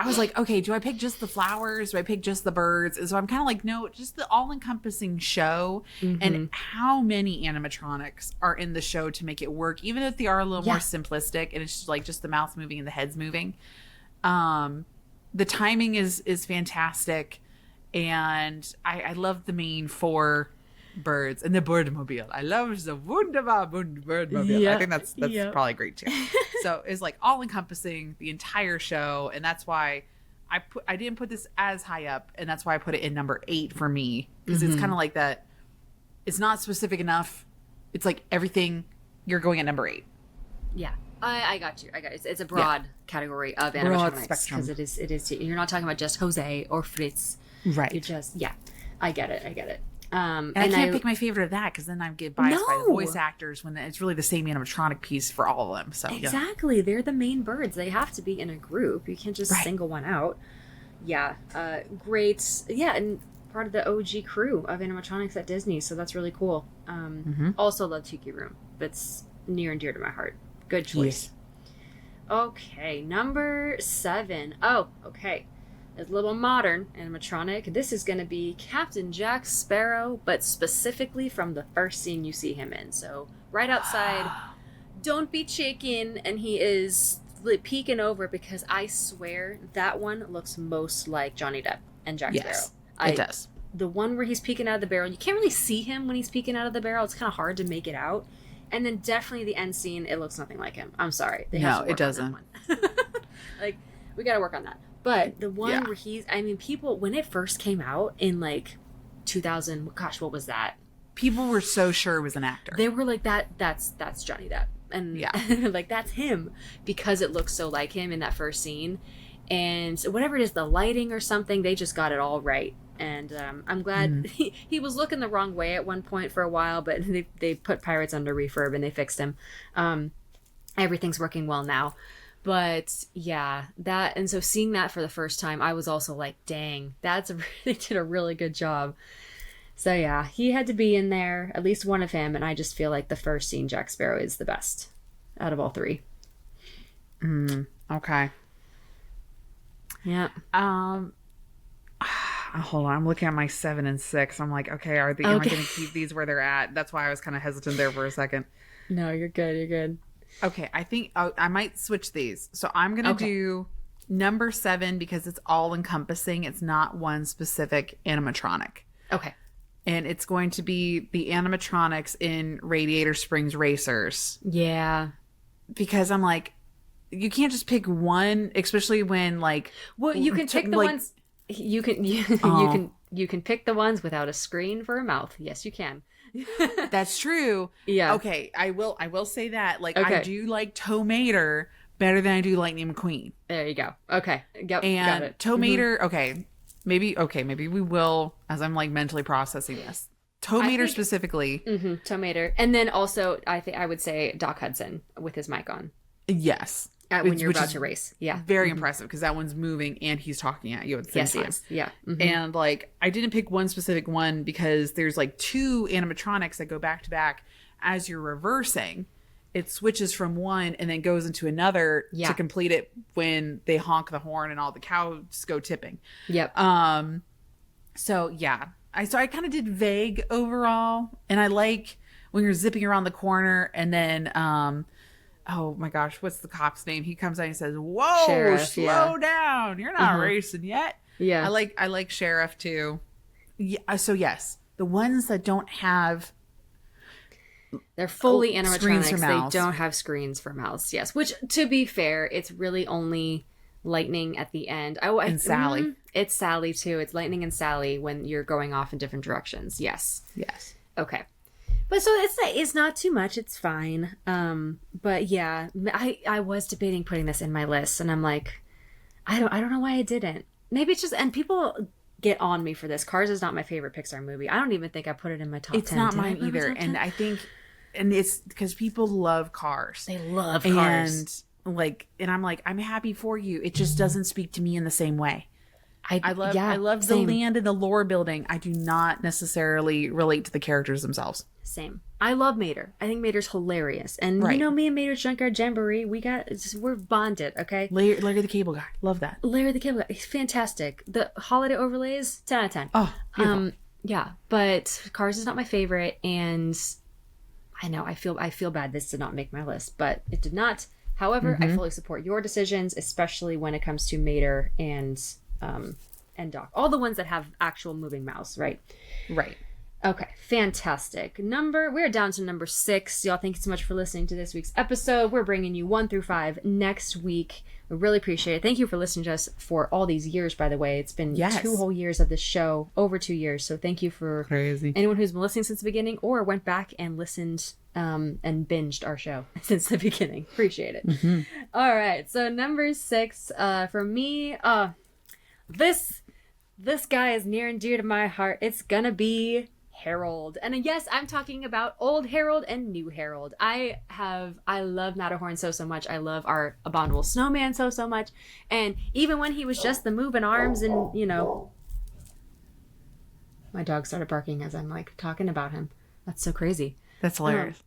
I was like, okay, do I pick just the flowers? Do I pick just the birds? And so I'm kind of like, no, just the all-encompassing show. And how many animatronics are in the show to make it work, even if they are a little more simplistic and it's just the mouth moving and the heads moving. The timing is fantastic, and I love the main 4 birds and the birdmobile. I love the wunderbar birdmobile. Yeah. I think that's probably great too. So it's all encompassing the entire show, and that's why I didn't put this as high up, and that's why I put it in number 8 for me, because it's kind of like that. It's not specific enough. It's like everything. You're going at number 8. Yeah. I got you. It's a broad category of animatronics, spectrum. because it is. You're not talking about just Jose or Fritz. Right. You're just I get it. And I can't pick my favorite of that because then I get biased by the voice actors when it's really the same animatronic piece for all of them. So exactly, they're the main birds. They have to be in a group. You can't just single one out. Yeah, great. Yeah, and part of the OG crew of animatronics at Disney, so that's really cool. Also love Tiki Room. That's near and dear to my heart. Good choice. Yes. Okay, number 7. Oh, okay. is a little modern animatronic. This is going to be Captain Jack Sparrow, but specifically from the first scene you see him in. So right outside, don't be chicken, and he is like peeking over, because I swear that one looks most like Johnny Depp and Jack Yes, Sparrow. it does. The one where he's peeking out of the barrel, you can't really see him when he's peeking out of the barrel. It's kind of hard to make it out. And then definitely the end scene, it looks nothing like him. I'm sorry. They have to work it doesn't. on that one. Like, we got to work on that. But the one where he's, I mean, people, when it first came out in like 2000, gosh, what was that? People were so sure it was an actor. They were like, that's Johnny Depp. And like, that's him, because it looks so like him in that first scene. And whatever it is, the lighting or something, they just got it all right. And I'm glad he was looking the wrong way at one point for a while, but they put Pirates under refurb and they fixed him. Everything's working well now. But yeah, that, and so seeing that for the first time, I was also like, dang, they did a really good job. So yeah, he had to be in there, at least one of him, and I just feel like the first scene, Jack Sparrow, is the best out of all three. Okay. Yeah. Hold on, I'm looking at my 7 and 6. I'm like, okay, am I going to keep these where they're at? That's why I was kind of hesitant there for a second. No, you're good. You're good. Okay, I think I might switch these. So I'm going to do number 7 because it's all encompassing. It's not one specific animatronic. Okay. And it's going to be the animatronics in Radiator Springs Racers. Yeah. Because I'm like, you can't just pick one, especially when like... Well, you can pick the ones... You can pick the ones without a screen for a mouth. Yes, you can. That's true. Yeah. Okay, I will say that. Like, Okay. I do like Tow Mater better than I do Lightning McQueen. There you go. Okay. Yep, And got it. Tow Mater, maybe we will, as I'm like mentally processing this. Tow Mater specifically. Tow Mater. And then also, I would say Doc Hudson with his mic on. Yes. When you're Which about is to race. Yeah. Very impressive because that one's moving and he's talking at you at the same time. Yes, yeah. And like, I didn't pick one specific one because there's like 2 animatronics that go back to back. As you're reversing, it switches from one and then goes into another to complete it when they honk the horn and all the cows go tipping. Yep. So yeah, I kind of did vague overall, and I like when you're zipping around the corner and then oh my gosh, what's the cop's name? He comes out and says, "Whoa, Sheriff, slow down! You're not racing yet." Yeah, I like Sheriff too. Yeah, so yes, the ones that don't have, they're fully screens for animatronics. mouths. They don't have screens for mouths. Yes, which to be fair, it's really only Lightning at the end. And Sally. It's Sally too. It's Lightning and Sally when you're going off in different directions. Yes. Okay. But so it's not too much. It's fine. But yeah, I was debating putting this in my list, and I'm like, I don't know why I didn't. Maybe it's just, and people get on me for this. Cars is not my favorite Pixar movie. I don't even think I put it in my top 10. It's not Did I mine put it in my either. top 10? And I think, and it's because people love Cars. They love Cars. And I'm like, I'm happy for you. It just doesn't speak to me in the same way. I love the same. land and the lore building. I do not necessarily relate to the characters themselves. Same. I love Mater. I think Mater's hilarious. And Right. you know me and Mater's Junkyard Jamboree, we're bonded, okay? Larry the Cable Guy. Love that. Larry the Cable Guy, he's fantastic. The holiday overlays, 10 out of 10. Oh, beautiful. Yeah, but Cars is not my favorite, and I know I feel bad this did not make my list, but it did not. However, I fully support your decisions, especially when it comes to Mater and Doc. All the ones that have actual moving mouths, right? Right. Okay, fantastic. We're down to number 6. Y'all, thank you so much for listening to this week's episode. We're bringing you 1 through 5 next week. We really appreciate it. Thank you for listening to us for all these years, by the way. It's been 2 whole years of this show, over 2 years. So thank you for anyone who's been listening since the beginning or went back and listened and binged our show since the beginning. Appreciate it. All right, so number 6 for me, this guy is near and dear to my heart. It's gonna be Harold. And yes, I'm talking about old Harold and new Harold. I love Matterhorn so much. I love our Abominable Snowman so much. And even when he was just the moving arms and, my dog started barking as I'm like talking about him. That's so crazy. That's hilarious.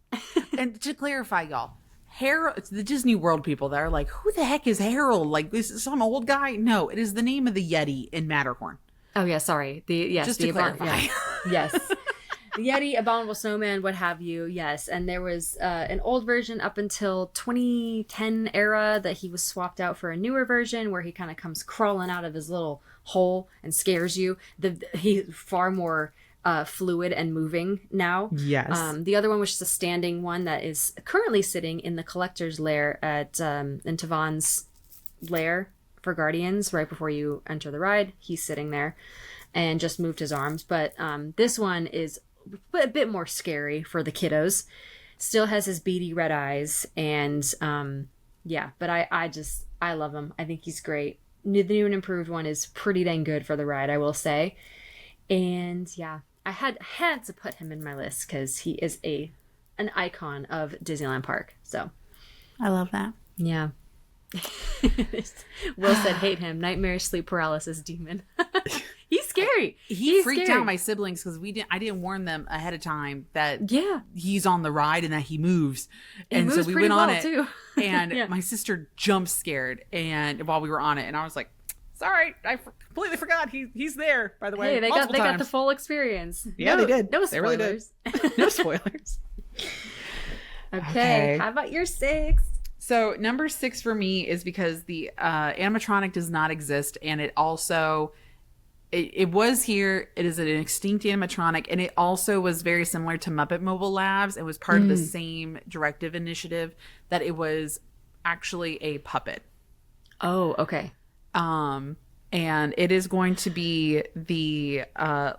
And to clarify, y'all, Harold, it's the Disney World people that are like, who the heck is Harold? Like, is this some old guy? No, it is the name of the Yeti in Matterhorn. Oh yeah, sorry. Just to clarify. Yes. The Yeti, Abominable Snowman, what have you. Yes. And there was an old version up until 2010 era that he was swapped out for a newer version where he kind of comes crawling out of his little hole and scares you. He's far more fluid and moving now. Yes. The other one was just a standing one that is currently sitting in the collector's lair at in Tavon's lair for Guardians right before you enter the ride. He's sitting there and just moved his arms. But this one is a bit more scary for the kiddos. Still has his beady red eyes, and but I love him. I think he's great. The new and improved one is pretty dang good for the ride, I will say. And yeah, I had to put him in my list because he is an icon of Disneyland Park. So I love that. yeah. Will said, hate him. Nightmare, sleep paralysis, demon. He's scary. He freaked out my siblings because I didn't warn them ahead of time that he's on the ride and that he moves. And so we went on it too. And my sister jump scared and while we were on it, and I was like, sorry, I completely forgot he's there, by the way. Hey, they got the full experience. Yeah, they did. No spoilers. They really did. No spoilers. Okay, how about your 6? So number 6 for me is because the animatronic does not exist, and it also it was here. It is an extinct animatronic, and it also was very similar to Muppet Mobile Labs. It was part of the same directive initiative that it was actually a puppet. Oh, okay. And it is going to be the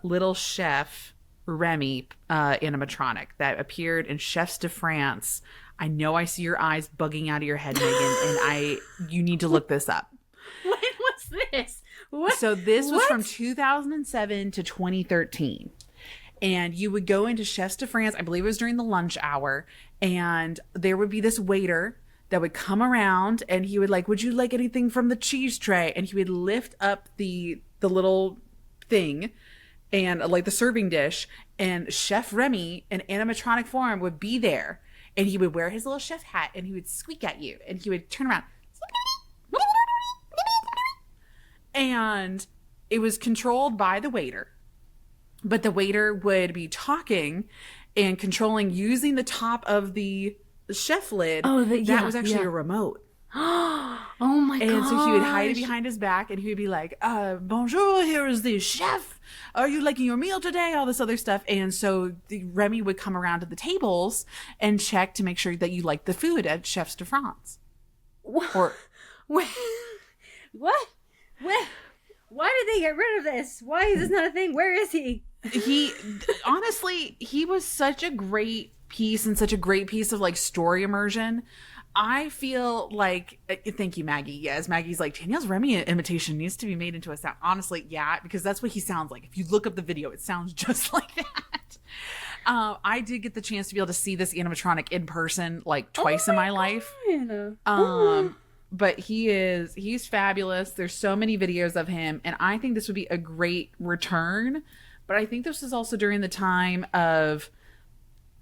little chef Remy animatronic that appeared in Chefs de France. I know I see your eyes bugging out of your head, Megan, and you need to look this up. When was this? What? So this was from 2007 to 2013. And you would go into Chefs de France, I believe it was during the lunch hour, and there would be this waiter that would come around and he would like, would you like anything from the cheese tray? And he would lift up the little thing and like the serving dish, and Chef Remy in animatronic form would be there. And he would wear his little chef hat and he would squeak at you and he would turn around. And it was controlled by the waiter. But the waiter would be talking and controlling using the top of the chef lid. Oh, that was actually a remote. Oh my god. And so he would hide it behind his back and he would be like, bonjour, here is the chef. Are you liking your meal today? All this other stuff. And so the Remy would come around to the tables and check to make sure that you like the food at Chefs de France. What? Or what? Why did they get rid of this? Why is this not a thing? Where is he? Honestly, he was such a great piece and such a great piece of like story immersion. I feel like, thank you, Maggie. Yes, Maggie's like, Danielle's Remy imitation needs to be made into a sound. Honestly, yeah, because that's what he sounds like. If you look up the video, it sounds just like that. I did get the chance to be able to see this animatronic in person like twice in my life. But he's fabulous. There's so many videos of him, and I think this would be a great return. But I think this is also during the time of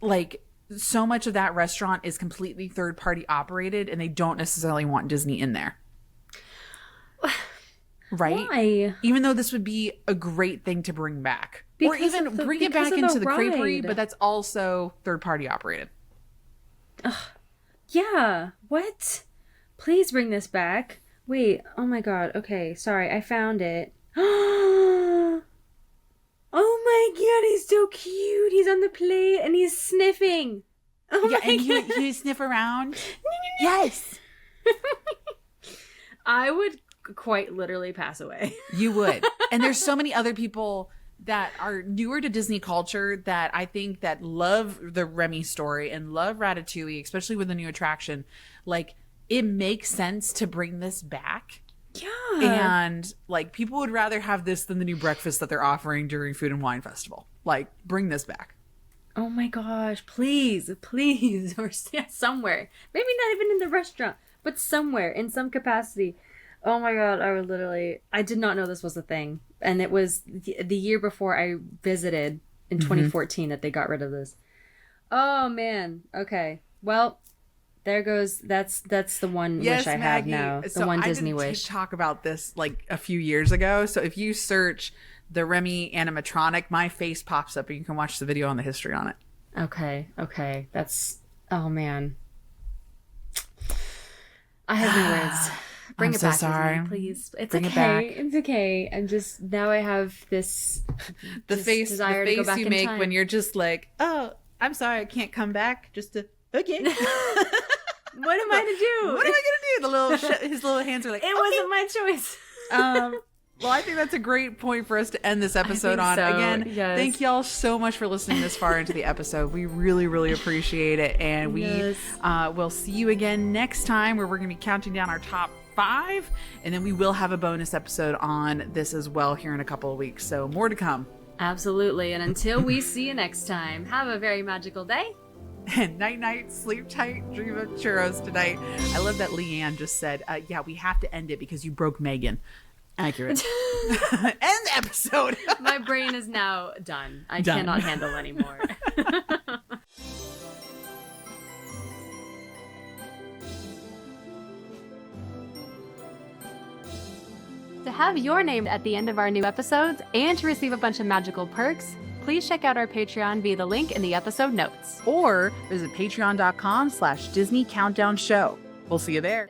like, so much of that restaurant is completely third party operated and they don't necessarily want Disney in there. Right? Why? Even though this would be a great thing to bring back. Or even bring it back of into the the creperie, ride. but that's also third party operated. Yeah. What? Please bring this back. Wait. Oh my god. Okay. Sorry. I found it. Oh my god, he's so cute. He's on the plate and he's sniffing. Oh yeah, my and god. he sniff around. Yes. I would quite literally pass away. You would. And there's so many other people that are newer to Disney culture that I think that love the Remy story and love Ratatouille, especially with the new attraction. Like, it makes sense to bring this back. Yeah. And like, people would rather have this than the new breakfast that they're offering during Food and Wine Festival. Like, bring this back. Oh my gosh, please, or somewhere. Maybe not even in the restaurant, but somewhere in some capacity. Oh my god, I did not know this was a thing. And it was the year before I visited in 2014 that they got rid of this. Oh man. Okay. Well, there goes. That's the one Yes, wish I have Maggie. now. The So one I Disney did wish. talk about this like a few years ago. So if you search the Remy animatronic, my face pops up and you can watch the video on the history on it. Okay. That's, oh man. I have no words. Bring I'm it so back, sorry. Disney, please. It's Bring it okay. back. It's okay. I'm just, now I have this The just face desire to go back you in make time. when you're just like, oh, I'm sorry, I can't come back. Just to, okay. What am I to do? What am I gonna do? The little his little hands are like, It wasn't my choice. Well, I think that's a great point for us to end this episode think on. so, Again, yes. thank y'all so much for listening this far into the episode. We really, really appreciate it. And we Yes. will see you again next time where we're going to be counting down our top 5. And then we will have a bonus episode on this as well here in a couple of weeks. So more to come. Absolutely. And until we see you next time, have a very magical day. And night, sleep tight, dream of churros tonight. I love that Leanne just said, yeah, we have to end it because you broke Megan. Accurate. End the episode. My brain is now done. I Done. cannot handle anymore. To have your name at the end of our new episodes and to receive a bunch of magical perks, please check out our Patreon via the link in the episode notes. Or visit patreon.com/Disney Countdown Show. We'll see you there.